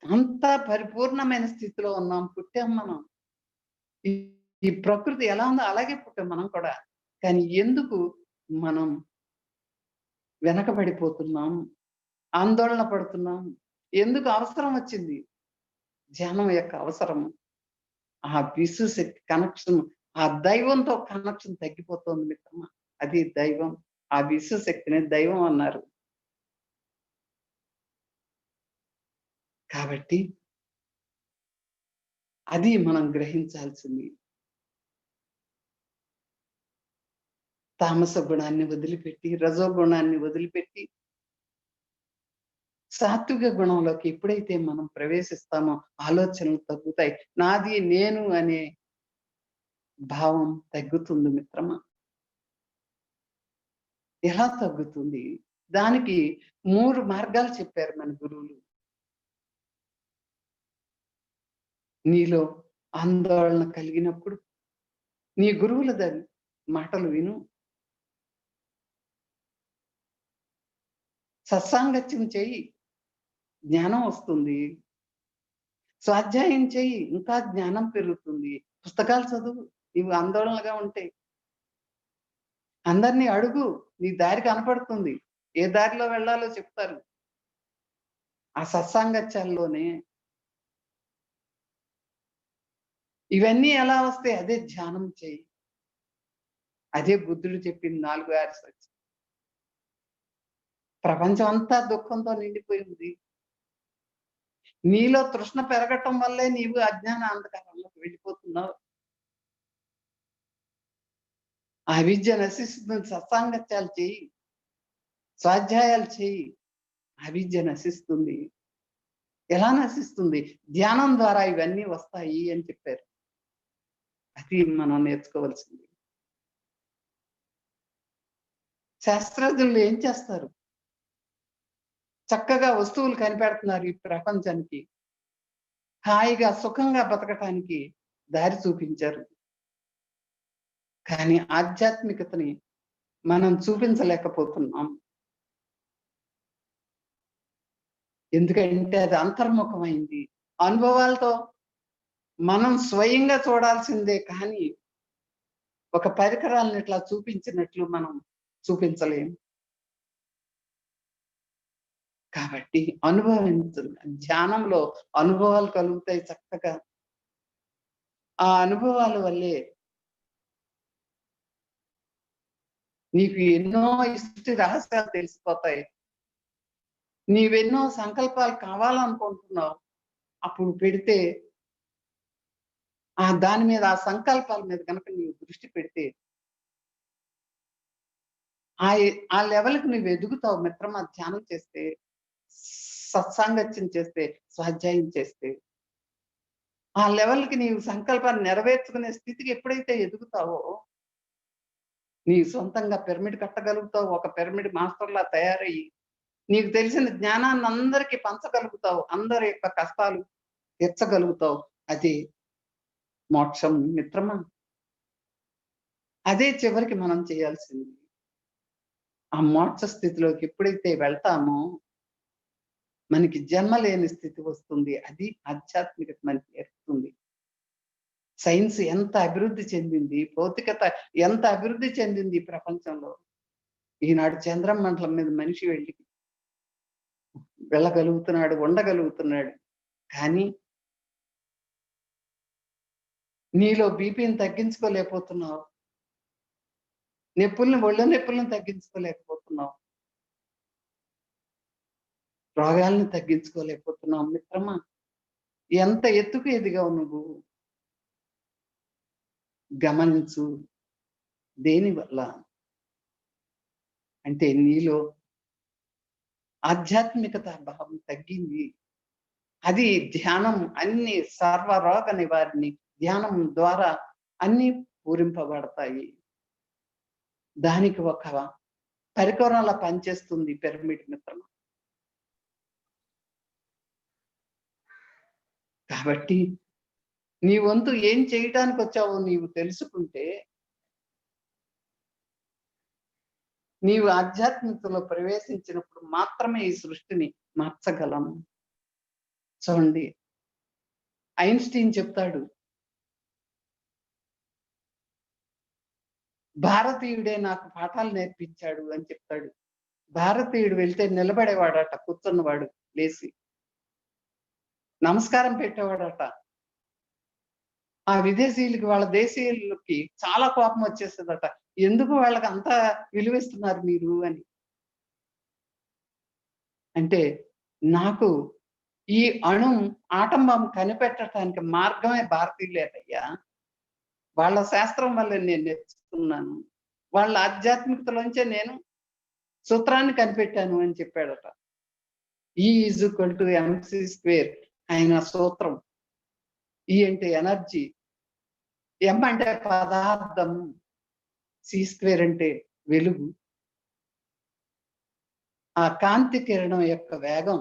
అంతా పరిపూర్ణమైన స్థితిలో ఉన్నాం. పుట్టాం మనం. ఈ ప్రకృతి ఎలా ఉందో అలాగే పుట్టాం మనం కూడా. కానీ ఎందుకు మనం వెనకబడిపోతున్నాం? ఆందోళన పడుతున్నాం? ఎందుకు అవసరం వచ్చింది? ధ్యానం యొక్క అవసరం. ఆ విశ్వశక్తి కనెక్షన్, ఆ దైవంతో కనెక్షన్ తగ్గిపోతుంది మిత్రమా. అది దైవం. ఆ విశ్వశక్తిని దైవం అన్నారు. కాబట్టి అది మనం గ్రహించాల్సింది. తామస గుణాన్ని వదిలిపెట్టి, రజో గుణాన్ని వదిలిపెట్టి, సాత్విక గుణంలోకి ఎప్పుడైతే మనం ప్రవేశిస్తామో ఆలోచనలు తగ్గుతాయి. నాది, నేను అనే భావం తగ్గుతుంది మిత్రమా. ఎలా తగ్గుతుంది? దానికి 3 మార్గాలు చెప్పారు మన గురువులు. నీలో ఆందోళన కలిగినప్పుడు నీ గురువుల మాటలు విను. సత్సాంగత్యం చెయ్యి, జ్ఞానం వస్తుంది. స్వాధ్యాయం చెయ్యి, ఇంకా జ్ఞానం పెరుగుతుంది. పుస్తకాలు చదువు నీవు ఆందోళనగా ఉంటే. అందరినీ అడుగు, నీ దారి కనపడుతుంది. ఏ దారిలో వెళ్ళాలో చెప్తారు ఆ సత్సాంగత్యాల్లోనే. ఇవన్నీ ఎలా వస్తాయి? అదే ధ్యానం చెయ్యి. అదే బుద్ధుడు చెప్పింది 4 సత్యం. ప్రపంచం అంతా దుఃఖంతో నిండిపోయి ఉంది. నీలో తృష్ణ పెరగటం వల్లే నీవు అజ్ఞాన అంధకారంలోకి వెళ్ళిపోతున్నావు. ఆ విద్య నశిస్తుంది. సత్సాంగత్యాలు చెయ్యి, స్వాధ్యాయాలు చెయ్యి, ఆ విద్య నశిస్తుంది. ఎలా నశిస్తుంది? ధ్యానం ద్వారా ఇవన్నీ వస్తాయి అని చెప్పారు. అది మనం నేర్చుకోవాల్సింది. శాస్త్రజ్ఞులు ఏం చేస్తారు? చక్కగా వస్తువులు కనిపెడుతున్నారు ఈ ప్రపంచానికి. హాయిగా, సుఖంగా బతకటానికి దారి చూపించారు. కానీ ఆధ్యాత్మికతని మనం చూపించలేకపోతున్నాం. ఎందుకంటే అది అంతర్ముఖమైంది. అనుభవాలతో మనం స్వయంగా చూడాల్సిందే కానీ, ఒక పరికరాలను ఇట్లా చూపించినట్లు మనం చూపించలేము. కాబట్టి ధ్యానంలో అనుభవాలు కలుగుతాయి చక్కగా. ఆ అనుభవాల వల్లే నీకు ఎన్నో ఈ సృష్టి రహస్యాలు తెలిసిపోతాయి. నీవెన్నో సంకల్పాలు కావాలనుకుంటున్నావు. అప్పుడు పెడితే దాని మీద, ఆ సంకల్పాల మీద గనక నీవు దృష్టి పెడితే ఆ లెవెల్‌కి నువ్వు ఎదుగుతావు మిత్రమా ధ్యానం చేస్తే, సత్సాంగత్యం చేస్తే, స్వాధ్యాయం చేస్తే. ఆ లెవెల్‌కి నీవు సంకల్పాన్ని నెరవేర్చుకునే స్థితికి ఎప్పుడైతే ఎదుగుతావో, నీ సొంతంగా పిరమిడ్ కట్టగలుగుతావు. ఒక పిరమిడ్ మాస్టర్‌లా తయారయ్యి, నీకు తెలిసిన జ్ఞానాన్ని అందరికి పంచగలుగుతావు. అందరి యొక్క కష్టాలు తీర్చగలుగుతావు. అది మోక్షం మిత్రమా. అదే చివరికి మనం చేయాల్సింది. ఆ మోక్ష స్థితిలోకి ఎప్పుడైతే వెళ్తామో, మనకి జన్మ లేని స్థితి వస్తుంది. అది ఆధ్యాత్మికత మనకి నేర్పుతుంది. సైన్స్ ఎంత అభివృద్ధి చెందింది, భౌతికత ఎంత అభివృద్ధి చెందింది ఈ ప్రపంచంలో. ఈనాడు చంద్రమండలం మీద మనిషి వెళ్ళగలుగుతున్నాడు, ఉండగలుగుతున్నాడు. కానీ నీలో బీపీని తగ్గించుకోలేకపోతున్నావు. ఒళ్ళు నొప్పులను తగ్గించుకోలేకపోతున్నావు. రోగాలను తగ్గించుకోలేకపోతున్నావు మిత్రమా. ఎంత ఎత్తుకు ఎదిగావు నువ్వు. గమనించు. దేనివల్ల? అంటే నీలో ఆధ్యాత్మికత భావం తగ్గింది. అది ధ్యానం అన్ని సర్వరోగ నివారిణి. ధ్యానం ద్వారా అన్నీ పూరింపబడతాయి. దానికి ఒక పరికరంలా పనిచేస్తుంది పిరమిడ్ మిత్రమా. కాబట్టి నీ వంతు ఏం చేయటానికొచ్చావో నీవు తెలుసుకుంటే, నీవు ఆధ్యాత్మికతలో ప్రవేశించినప్పుడు మాత్రమే ఈ సృష్టిని మార్చగలం. చూడండి, ఐన్‌స్టీన్ చెప్తాడు, భారతీయుడే నాకు పాఠాలు నేర్పించాడు అని చెప్తాడు. భారతీయుడు వెళ్తే నిలబడేవాడట కూర్చున్నవాడు లేసి. నమస్కారం పెట్టేవాడట. ఆ విదేశీయులకి, వాళ్ళ దేశీయులకి చాలా కోపం వచ్చేసేదట. ఎందుకు వాళ్ళకి అంత విలువిస్తున్నారు మీరు అని. అంటే నాకు ఈ ఆటం బాంబ్ కనిపెట్టడానికి మార్గమే భారతీయులేనయ్యా. వాళ్ళ శాస్త్రం వల్ల నేను నేర్చుకున్నాను. వాళ్ళ ఆధ్యాత్మికతలోంచే నేను సూత్రాన్ని కనిపెట్టాను అని చెప్పాడట. E=mc². ఆయన సూత్రం. E అంటే ఎనర్జీ, M అంటే పదార్థం, C² అంటే వెలుగు. ఆ కాంతి కిరణం యొక్క వేగం.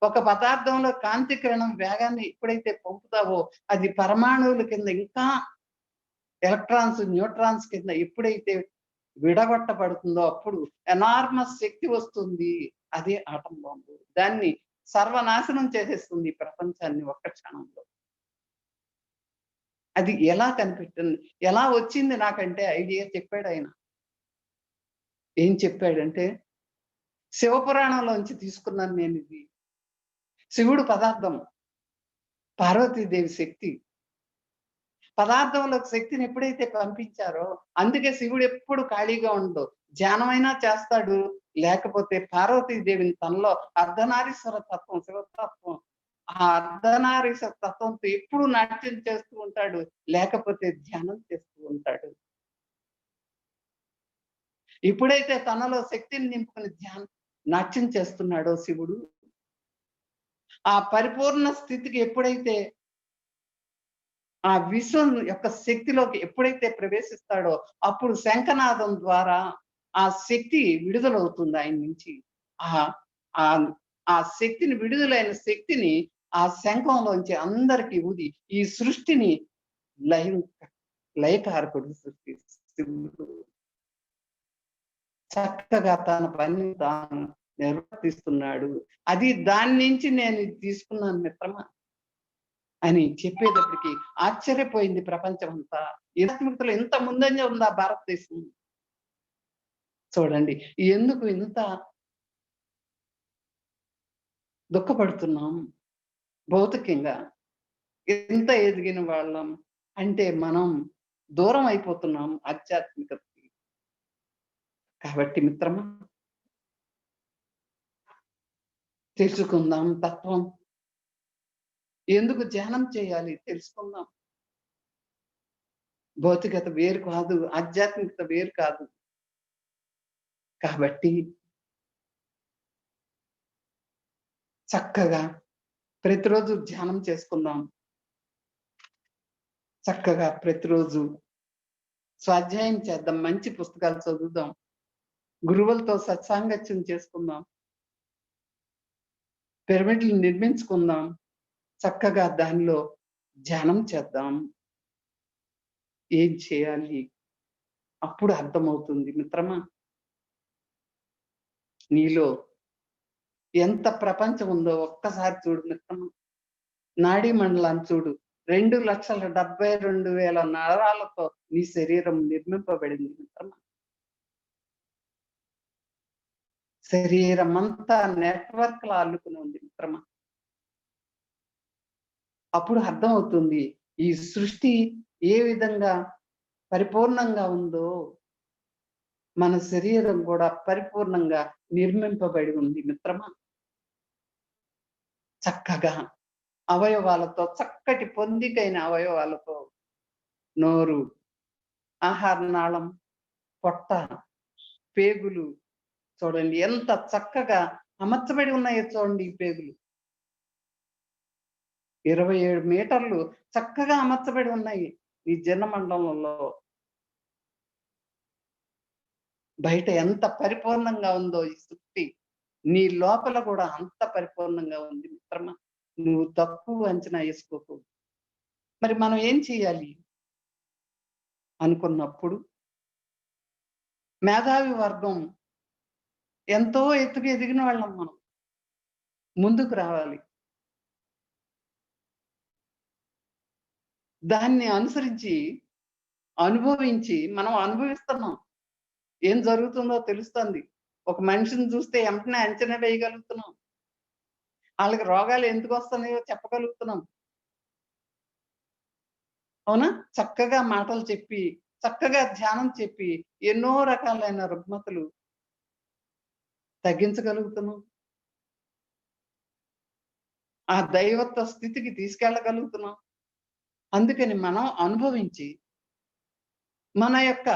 ఒక పదార్థంలో కాంతి కిరణం వేగాన్ని ఎప్పుడైతే పంపుతావో, అది పరమాణువుల కింద ఇంకా ఎలక్ట్రాన్స్, న్యూట్రాన్స్ కింద ఎప్పుడైతే విడగొట్టబడుతుందో అప్పుడు ఎనార్మస్ శక్తి వస్తుంది. అదే ఆటం బాంబు. దాన్ని సర్వనాశనం చేసేస్తుంది ఈ ప్రపంచాన్ని ఒక్క క్షణంలో. అది ఎలా కనిపెట్టింది? ఎలా వచ్చింది నాకంటే ఐడియా చెప్పాడాయన. ఏం చెప్పాడంటే, శివపురాణంలోంచి తీసుకున్నాను నేనిది. శివుడు పదార్థం, పార్వతీదేవి శక్తి. పదార్థంలోకి శక్తిని ఎప్పుడైతే పంపించారో, అందుకే శివుడు ఎప్పుడు ఖాళీగా ఉండడు. ధ్యానమైనా చేస్తాడు, లేకపోతే పార్వతీదేవిని తనలో అర్ధనారీశ్వర తత్వం, శివతత్వం, ఆ అర్ధనారీశ్వర తత్వంతో ఎప్పుడు నాట్యం చేస్తూ ఉంటాడు, లేకపోతే ధ్యానం చేస్తూ ఉంటాడు. ఎప్పుడైతే తనలో శక్తిని నింపుకొని నాట్యం చేస్తున్నాడో శివుడు, ఆ పరిపూర్ణ స్థితికి ఎప్పుడైతే ఆ విశ్వం యొక్క శక్తిలోకి ఎప్పుడైతే ప్రవేశిస్తాడో అప్పుడు శంఖనాదం ద్వారా ఆ శక్తి విడుదలవుతుంది ఆయన నుంచి. ఆ ఆ ఆ శక్తిని విడుదలైన శక్తిని ఆ శంఖంలోంచి అందరికి ఊది ఈ సృష్టిని లయం లయకారకుడు శివుడు చక్కగా తన పని తాను నిర్వర్తిస్తున్నాడు. అది దాని నుంచి నేను ఇది తీసుకున్నాను మిత్రమా అని చెప్పేటప్పటికి ఆశ్చర్యపోయింది ప్రపంచం అంతా. ఆధ్యాత్మికతలో ఇంత ముందంజ ఉందా భారతదేశం? చూడండి ఎందుకు ఇంత దుఃఖపడుతున్నాం భౌతికంగా? ఇంత ఎదిగిన వాళ్ళం అంటే మనం దూరం అయిపోతున్నాం ఆధ్యాత్మికతకి. కాబట్టి మిత్రమా తెలుసుకుందాం తత్వం. ఎందుకు ధ్యానం చేయాలి తెలుసుకుందాం. భౌతికత వేరు కాదు, ఆధ్యాత్మికత వేరు కాదు. కాబట్టి చక్కగా ప్రతిరోజు ధ్యానం చేసుకుందాం. చక్కగా ప్రతిరోజు స్వాధ్యాయం చేద్దాం. మంచి పుస్తకాలు చదువుదాం. గురువులతో సత్సాంగత్యం చేసుకుందాం. పిరమిడ్లు నిర్మించుకుందాం. చక్కగా దానిలో ధ్యానం చేద్దాం. ఏం చేయాలి అప్పుడు అర్థమవుతుంది మిత్రమా. నీలో ఎంత ప్రపంచం ఉందో ఒక్కసారి చూడు మిత్రమా. నాడీ మండలాన్ని చూడు. 2,72,000 నరాలతో నీ శరీరం నిర్మింపబడింది మిత్రమా. శరీరం అంతా నెట్వర్క్ లా అల్లుకుని ఉంది మిత్రమా. అప్పుడు అర్థమవుతుంది ఈ సృష్టి ఏ విధంగా పరిపూర్ణంగా ఉందో మన శరీరం కూడా పరిపూర్ణంగా నిర్మింపబడి ఉంది మిత్రమా. చక్కగా అవయవాలతో, చక్కటి పొందికైన అవయవాలతో నోరు, ఆహారనాళం, పొట్ట, పేగులు చూడండి ఎంత చక్కగా అమర్చబడి ఉన్నాయో చూడండి. ఈ పేగులు 27 మీటర్లు చక్కగా అమర్చబడి ఉన్నాయి ఈ జన్మమండలంలో. బయట ఎంత పరిపూర్ణంగా ఉందో ఈ సృష్టి, నీ లోపల కూడా అంత పరిపూర్ణంగా ఉంది మిత్రమా. నువ్వు తక్కువ అంచనా వేసుకోకు. మరి మనం ఏం చేయాలి అనుకున్నప్పుడు మేధావి వర్గం ఎంతో ఎత్తుకు ఎదిగిన వాళ్ళం మనం ముందుకు రావాలి. దాన్ని అనుసరించి అనుభవించి మనం అనుభవిస్తున్నాం. ఏం జరుగుతుందో తెలుస్తుంది. ఒక మనిషిని చూస్తే వెంటనే అంచనా వేయగలుగుతున్నాం. వాళ్ళకి రోగాలు ఎందుకు వస్తున్నాయో చెప్పగలుగుతున్నాం. అవునా? చక్కగా మాటలు చెప్పి, చక్కగా ధ్యానం చెప్పి ఎన్నో రకాలైన రుగ్మతలు తగ్గించగలుగుతున్నాం. ఆ దైవత్వ స్థితికి తీసుకెళ్ళగలుగుతున్నాం. అందుకని మనం అనుభవించి మన యొక్క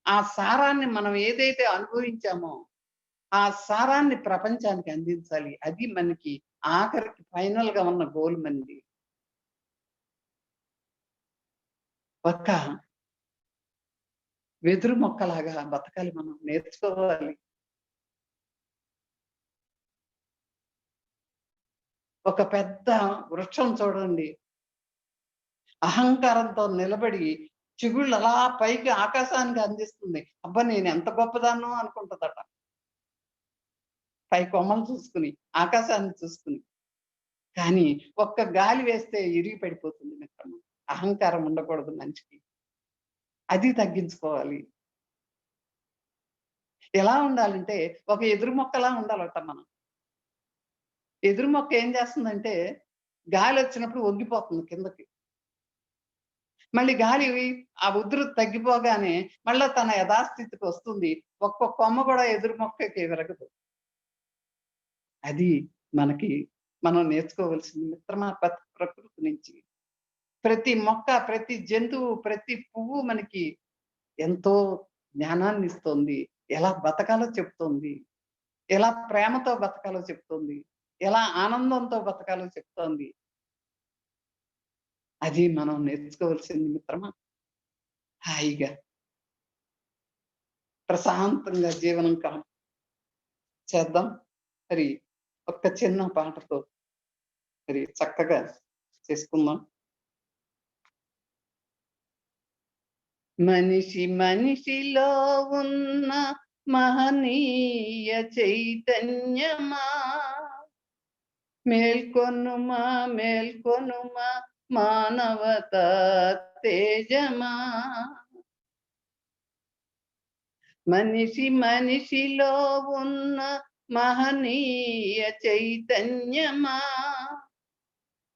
ఆ సారాన్ని మనం ఏదైతే అనుభవించామో ఆ సారాన్ని ప్రపంచానికి అందించాలి. అది మనకి ఆఖరికి ఫైనల్ గా ఉన్న గోల్ మనది. ఒక్క వెదురు మొక్కలాగా బతకాలి, మనం నేర్చుకోవాలి. ఒక పెద్ద వృక్షం చూడండి, అహంకారంతో నిలబడి చిగుళ్ళు అలా పైకి ఆకాశానికి అందిస్తుంది. అబ్బా నేను ఎంత గొప్పదాన్నో అనుకుంటుందట. పై కొమ్మలు చూసుకుని, ఆకాశాన్ని చూసుకుని. కానీ ఒక్క గాలి వేస్తే ఇరిగి పడిపోతుంది మిత్రమా. అహంకారం ఉండకూడదు మనిషికి. అది తగ్గించుకోవాలి. ఎలా ఉండాలంటే ఒక ఎదురు మొక్కలా ఉండాలట మనం. ఎదురు మొక్క ఏం చేస్తుందంటే గాలి వచ్చినప్పుడు వంగిపోతుంది కిందకి. మళ్ళీ గాలి ఆ ఉధృతి తగ్గిపోగానే మళ్ళా తన యథాస్థితికి వస్తుంది. ఒక్క కొమ్మ కూడా ఎదురు మొక్కకి విరగదు. అది మనకి మనం నేర్చుకోవలసింది మిత్రమా ప్రకృతి నుంచి. ప్రతి మొక్క, ప్రతి జంతువు, ప్రతి పువ్వు మనకి ఎంతో జ్ఞానాన్ని ఇస్తుంది. ఎలా బతకాలో చెప్తుంది. ఎలా ప్రేమతో బతకాలో చెప్తుంది. ఎలా ఆనందంతో బతకాలో చెప్తోంది. అది మనం నేర్చుకోవాల్సింది మిత్రమా. హాయిగా, ప్రశాంతంగా జీవనం చేద్దాం. మరి ఒక్క చిన్న పాటతో మరి చక్కగా చేసుకుందాం. మనిషి మనిషిలో ఉన్న మహనీయ చైతన్యమా, మేల్కొనుమా మేల్కొనుమా మానవతా తేజమా. మనిషి మనిషిలో ఉన్న మహనీయ చైతన్యమా,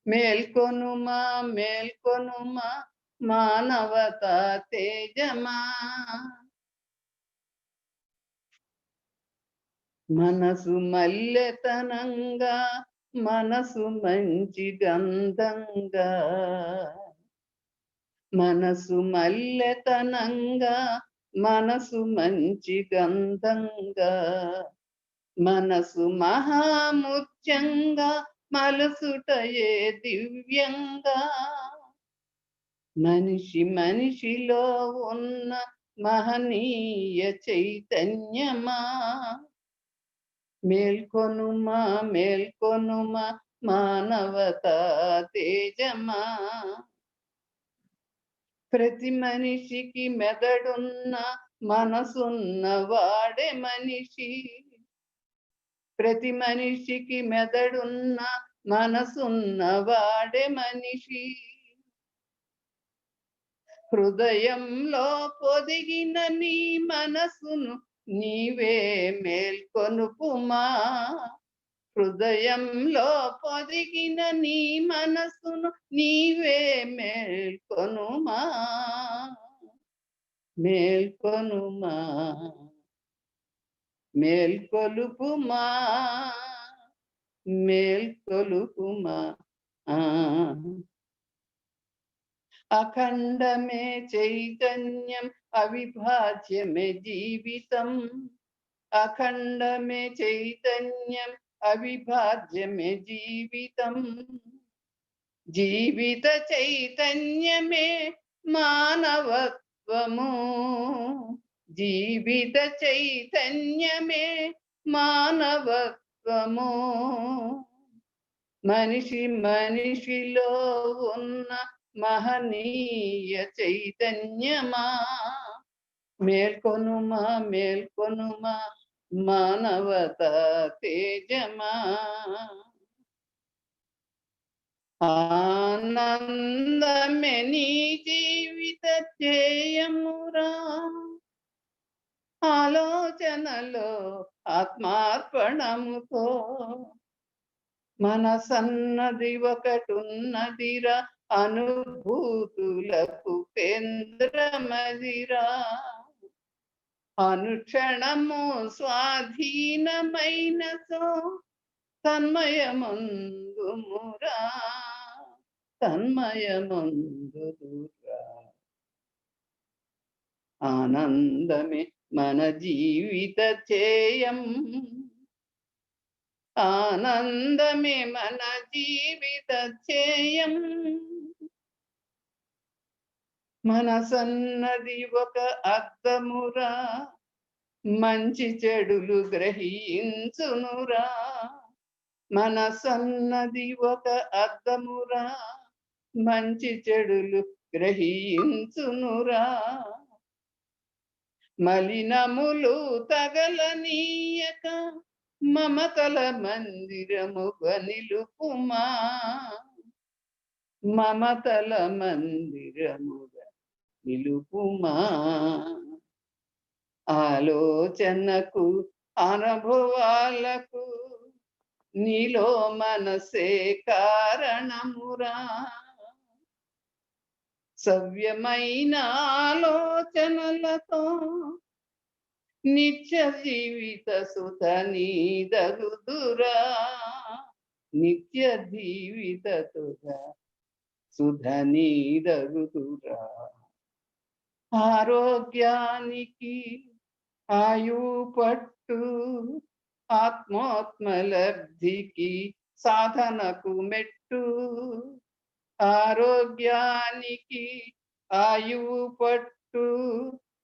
మేల్కొనుమా మేల్కొనుమా మానవతా తేజమా. మనసు మల్లెతనంగా, మనసు మంచి గంధంగా, మనసు మల్లెతనంగా, మనసు మంచి గంధంగా, మనసు మహాముత్యంగా మలసుటయే దివ్యంగా. మనిషి మనిషిలో ఉన్న మహనీయ చైతన్యమా, మేల్కొనుమా మేల్కొనుమా మానవతా తేజమా. ప్రతి మనిషికి మెదడున్న మనసున్న వాడే మనిషి, ప్రతి మనిషికి మెదడున్న మనసున్న వాడే మనిషి. హృదయంలో పొదిగిన నీ మనసును నీవే మేల్కొనుపుమా, హృదయంలో పొదిగిన నీ మనసును నీవే మేల్కొనుమా, మేల్కొనుమా మేల్కొలుపుమా, మేల్కొలుపుమా. అఖండమే చైతన్యం, అవిభాజ్యమే జీవితం, అఖండమే చైతన్యం, అవిభాజ్యమే జీవితం. జీవిత చైతన్యమే మానవత్వము, జీవిత చైతన్యమే మానవత్వము. మనిషి మనిషిలో ఉన్న మహనీయ చైతన్యమా, మేల్కొనుమా మేల్కొనుమా మానవతా తేజమా. ఆనందమే నీ జీవిత ధ్యేయమురా, ఆలోచనలో ఆత్మార్పణముతో మనసన్నది ఒకటున్నదిరా, అనుభూతులకు కేంద్రమదిరా. అనుక్షణము స్వాధీనమైన సో తన్మయమందుమురా, తన్మయమందురా. ఆనందమే మన జీవిత ధ్యేయం, ఆనందమే మన జీవిత ధ్యేయం. మనసన్నది ఒక అద్దమురా, మంచి చెడులు గ్రహించునురా. మనసన్నది ఒక అద్దమురా, మంచి చెడులు గ్రహించునురా. మలినములు తగలనీయక మమతల మందిరముగా నిలుపుమా, మమతల మందిరముగా నిలుపుమా. ఆలోచనకు అనుభవాలకు నీలో మనసే కారణమురా. సవ్యమైన ఆలోచనలతో నిత్య జీవిత సుధ నీదగుదురా, నిత్య జీవిత సుధ నీదగుదురా. ఆరోగ్యానికి ఆయు పట్టు, ఆత్మోత్మలబ్ధికి సాధనకు మెట్టు, ఆరోగ్యానికి ఆయువు పట్టు,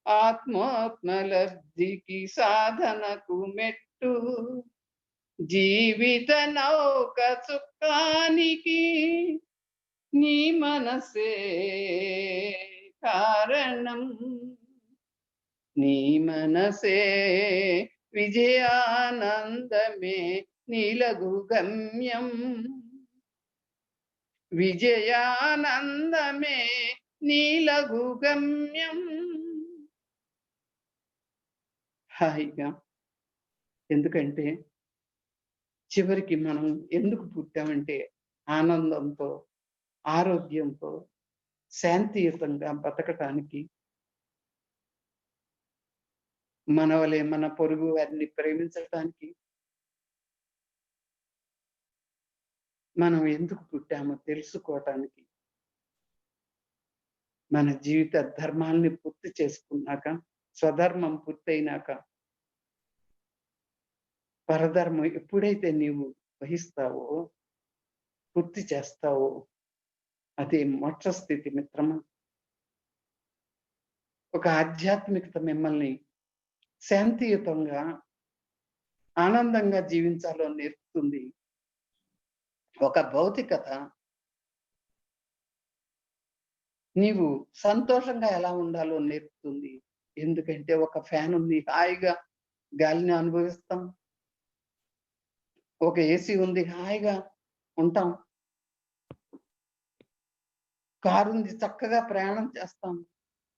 ఆత్మోత్మలబ్ధికి సాధనకు మెట్టు, జీవిత నౌక చుక్కానికి నీ మనసే కారణం, నీ మనసే విజయానందమే నీలగు గమ్యం, విజయానందమే నీలగు గమ్యం. హాయిగా. ఎందుకంటే చివరికి మనం ఎందుకు పుట్టామంటే ఆనందంతో, ఆరోగ్యంతో, శాంతియుతంగా బతకటానికి, మన వలె మన పొరుగు వారిని ప్రేమించటానికి మనం ఎందుకు పుట్టామో తెలుసుకోవటానికి, మన జీవిత ధర్మాల్ని పూర్తి చేసుకున్నాక, స్వధర్మం పూర్తయినాక పరధర్మం ఎప్పుడైతే నీవు వహిస్తావో, పూర్తి చేస్తావో అది మోక్ష స్థితి మిత్రమా. ఒక ఆధ్యాత్మికత మిమ్మల్ని శాంతియుతంగా, ఆనందంగా జీవించాలో నేర్పుతుంది. ఒక భౌతికత నీవు సంతోషంగా ఎలా ఉండాలో నేర్పుతుంది. ఎందుకంటే ఒక ఫ్యాన్ ఉంది, హాయిగా గాలిని అనుభవిస్తాం. ఒక ఏసీ ఉంది, హాయిగా ఉంటాం. కారు ఉంది, చక్కగా ప్రయాణం చేస్తాం.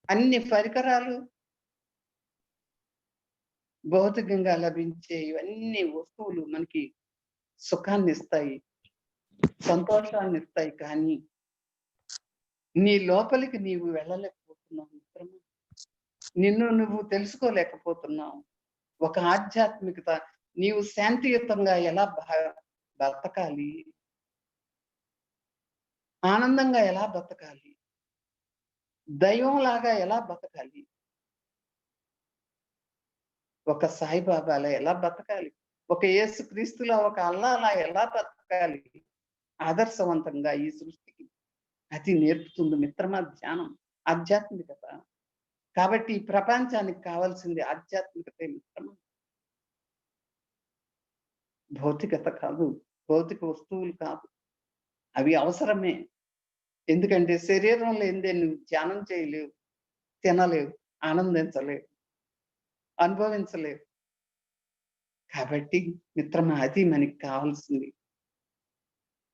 అన్ని పరికరాలు భౌతికంగా లభించే ఇవన్నీ వస్తువులు మనకి సుఖాన్ని ఇస్తాయి, సంతోషాన్ని ఇస్తాయి. కానీ నీ లోపలికి నీవు వెళ్ళలేకపోతున్నావు మిత్రమా. నిన్ను నువ్వు తెలుసుకోలేకపోతున్నావు. ఒక ఆధ్యాత్మికత నీవు శాంతియుతంగా ఎలా బతకాలి, ఆనందంగా ఎలా బతకాలి, దైవంలాగా ఎలా బతకాలి, ఒక సాయిబాబాలా ఎలా బతకాలి, ఒక యేసు క్రీస్తులా, ఒక అల్లాలా ఎలా బతకాలి ఆదర్శవంతంగా ఈ సృష్టికి, అది నేర్పుతుంది మిత్రమా ధ్యానం, ఆధ్యాత్మికత. కాబట్టి ఈ ప్రపంచానికి కావాల్సింది ఆధ్యాత్మికతే మిత్రమా, భౌతికత కాదు, భౌతిక వస్తువులు కాదు. అవి అవసరమే. ఎందుకంటే శరీరం లేనిదే నువ్వు ధ్యానం చేయలేవు, తినలేవు, ఆనందించలేవు, అనుభవించలేవు. కాబట్టి మిత్రమా అది మనకి కావాల్సింది.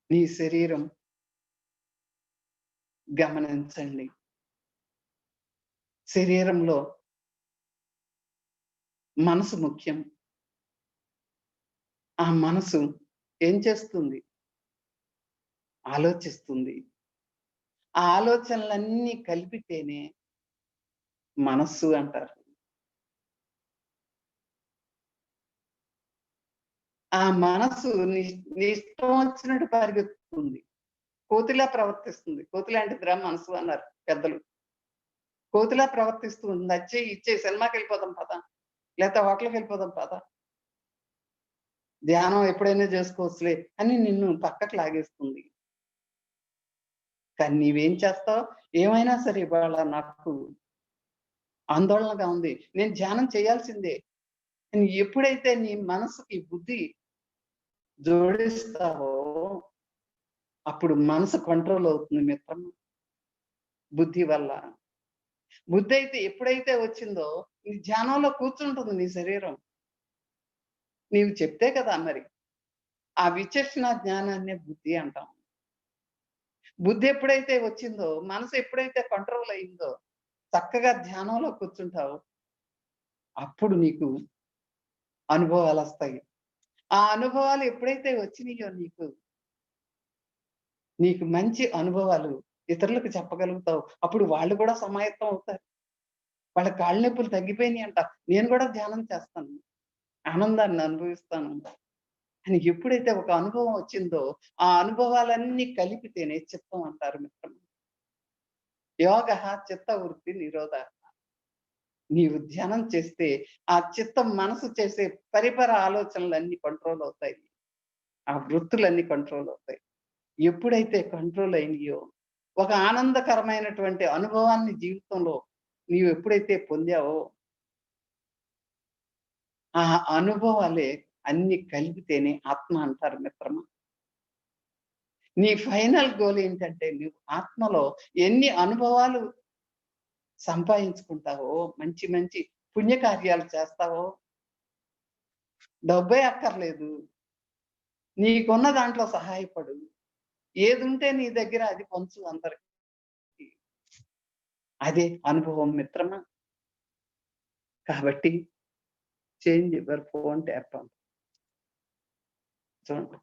నీ శరీరం గమనించండి. శరీరంలో మనసు ముఖ్యం. ఆ మనసు ఏం చేస్తుంది? ఆలోచిస్తుంది. ఆ ఆలోచనలన్నీ కలిపితేనే మనస్సు అంటారు. ఆ మనసు నీ నీ ఇష్టం వచ్చినట్టు పరిగెత్తుతుంది. కోతిలా ప్రవర్తిస్తుంది. కోతి లాంటిదిరా మనసు అన్నారు పెద్దలు. కోతిలా ప్రవర్తిస్తూ ఉంటుంది. అచ్చేయి, ఇచ్చేయి, సినిమాకెళ్ళిపోదాం పద, లేకపోతే హోటల్‌కెళ్ళిపోదాం పద, ధ్యానం ఎప్పుడైనా చేసుకోవచ్చులే అని నిన్ను పక్కకు లాగేస్తుంది. కానీ నీవేం చేస్తావు? ఏమైనా సరే ఇవాళ నాకు ఆందోళనగా ఉంది, నేను ధ్యానం చేయాల్సిందే అని ఎప్పుడైతే నీ మనసుకి బుద్ధి జోడిస్తావో అప్పుడు మనసు కంట్రోల్ అవుతుంది మిత్రమా. బుద్ధి వల్ల. బుద్ధి అయితే ఎప్పుడైతే వచ్చిందో నీ ధ్యానంలో కూర్చుంటుంది నీ శరీరం. నీవు చెప్తే కదా మరి. ఆ విచక్షణ జ్ఞానాన్నే బుద్ధి అంటాం. బుద్ధి ఎప్పుడైతే వచ్చిందో, మనసు ఎప్పుడైతే కంట్రోల్ అయిందో, చక్కగా ధ్యానంలో కూర్చుంటావు, అప్పుడు నీకు అనుభవాలు వస్తాయి. ఆ అనుభవాలు ఎప్పుడైతే వచ్చినాయో నీకు మంచి అనుభవాలు ఇతరులకు చెప్పగలుగుతావు. అప్పుడు వాళ్ళు కూడా సమాయత్తం అవుతారు. వాళ్ళ కాళ్ళ నొప్పులు తగ్గిపోయినాయి అంట, నేను కూడా ధ్యానం చేస్తాను, ఆనందాన్ని అనుభవిస్తాను అని ఎప్పుడైతే ఒక అనుభవం వచ్చిందో, ఆ అనుభవాలన్నీ కలిపితేనే చిత్తం అంటారు మిత్రమా. యోగః చిత్త వృత్తి నిరోధః. నీవు ధ్యానం చేస్తే ఆ చిత్తం మనసు చేసే పరిపర ఆలోచనలన్నీ కంట్రోల్ అవుతాయి. ఆ వృత్తులన్నీ కంట్రోల్ అవుతాయి. ఎప్పుడైతే కంట్రోల్ అయినాయో, ఒక ఆనందకరమైనటువంటి అనుభవాన్ని జీవితంలో నీవు ఎప్పుడైతే పొందావో, ఆ అనుభవాలే అన్ని కలిపితేనే ఆత్మ అంటారు మిత్రమా. నీ ఫైనల్ గోల్ ఏంటంటే, నువ్వు ఆత్మలో ఎన్ని అనుభవాలు సంపాదించుకుంటావో, మంచి మంచి పుణ్యకార్యాలు చేస్తావో, డబ్బే అక్కర్లేదు. నీకున్న దాంట్లో సహాయపడు. ఏదుంటే నీ దగ్గర అది పంచు అందరికి. అదే అనుభవం మిత్రమా. కాబట్టి change your phone tap on. చూడండి.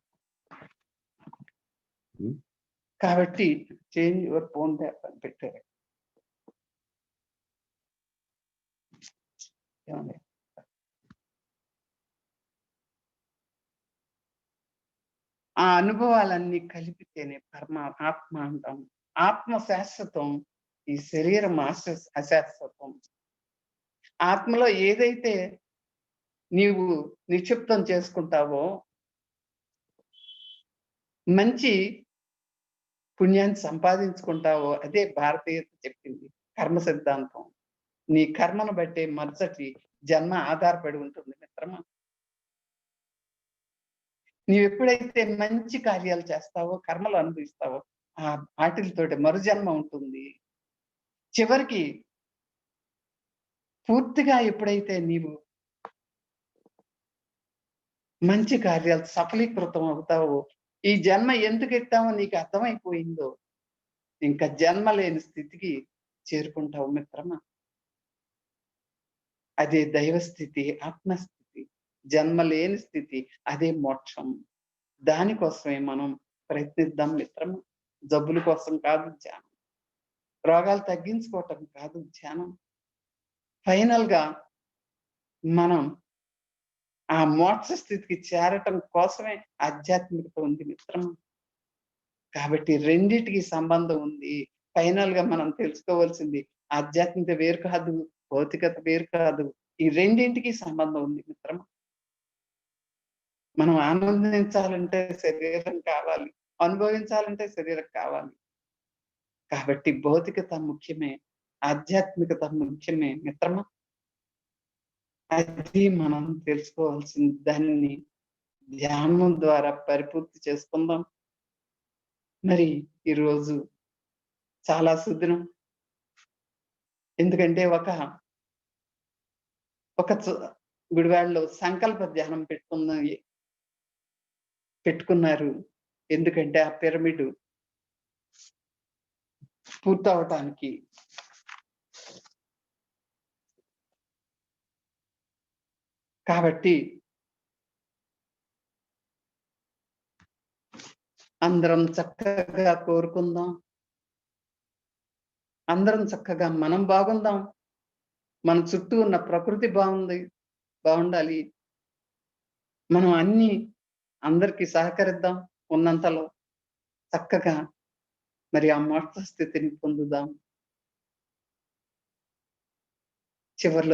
కాబట్టి చేంజ్ యువర్ ఫోన్ ట్యాప్ అని పెట్టారు. ఏమండి? ఆ అనుభవాలన్నీ కలిపితేనే ఆత్మ అంటాం. ఆత్మ శాశ్వతం. ఈ శరీరం అశాశ్వతం. ఆత్మలో ఏదైతే నీవు నిక్షిప్తం చేసుకుంటావో, మంచి పుణ్యాన్ని సంపాదించుకుంటావో, అదే భారతీయత చెప్పింది కర్మ సిద్ధాంతం. నీ కర్మను బట్టే మరుసటి జన్మ ఆధారపడి ఉంటుంది మిత్రమా. నీవెప్పుడైతే మంచి కార్యాలు చేస్తావో, కర్మలు అనుభవిస్తావో, వాటితోటి మరుజన్మ ఉంటుంది. చివరికి పూర్తిగా ఎప్పుడైతే నీవు మంచి కార్యాలు సఫలీకృతం అవుతావో, ఈ జన్మ ఎందుకు ఎత్తామో నీకు అర్థమైపోయిందో, ఇంకా జన్మ లేని స్థితికి చేరుకుంటావు మిత్రమా. అదే దైవస్థితి, ఆత్మస్థితి. జన్మ లేని స్థితి, అదే మోక్షం. దానికోసమే మనం ప్రయత్నిద్దాం మిత్రమా. జబ్బుల కోసం కాదు ధ్యానం. రోగాలు తగ్గించుకోవటం కాదు ధ్యానం. ఫైనల్ గా మనం ఆ మోక్ష స్థితికి చేరటం కోసమే ఆధ్యాత్మికత ఉంది మిత్రమా. కాబట్టి రెండిటికి సంబంధం ఉంది. ఫైనల్ గా మనం తెలుసుకోవాల్సింది ఆధ్యాత్మికత వేరు కాదు, భౌతికత వేరు కాదు. ఈ రెండింటికి సంబంధం ఉంది మిత్రమా. మనం ఆనందించాలంటే శరీరం కావాలి, అనుభవించాలంటే శరీరం కావాలి. కాబట్టి భౌతికత ముఖ్యమే, ఆధ్యాత్మికత ముఖ్యమే మిత్రమా. అది మనం తెలుసుకోవాల్సిన దాన్ని ధ్యానం ద్వారా పరిపూర్తి చేసుకుందాం. మరి ఈరోజు చాలా సుదినం. ఎందుకంటే ఒక గుడివాడలో సంకల్ప ధ్యానం పెట్టుకున్నారు. ఎందుకంటే ఆ పిరమిడ్ పూర్తవటానికి. కాబట్టి అందరం చక్కగా కోరుకుందాం. అందరం చక్కగా మనం బాగుందాం. మన చుట్టూ ఉన్న ప్రకృతి బాగుండాలి. మనం అందరికీ సహకరిద్దాం ఉన్నంతలో. చక్కగా మరి ఆ మోక్ష స్థితిని పొందుదాం. చివర్లో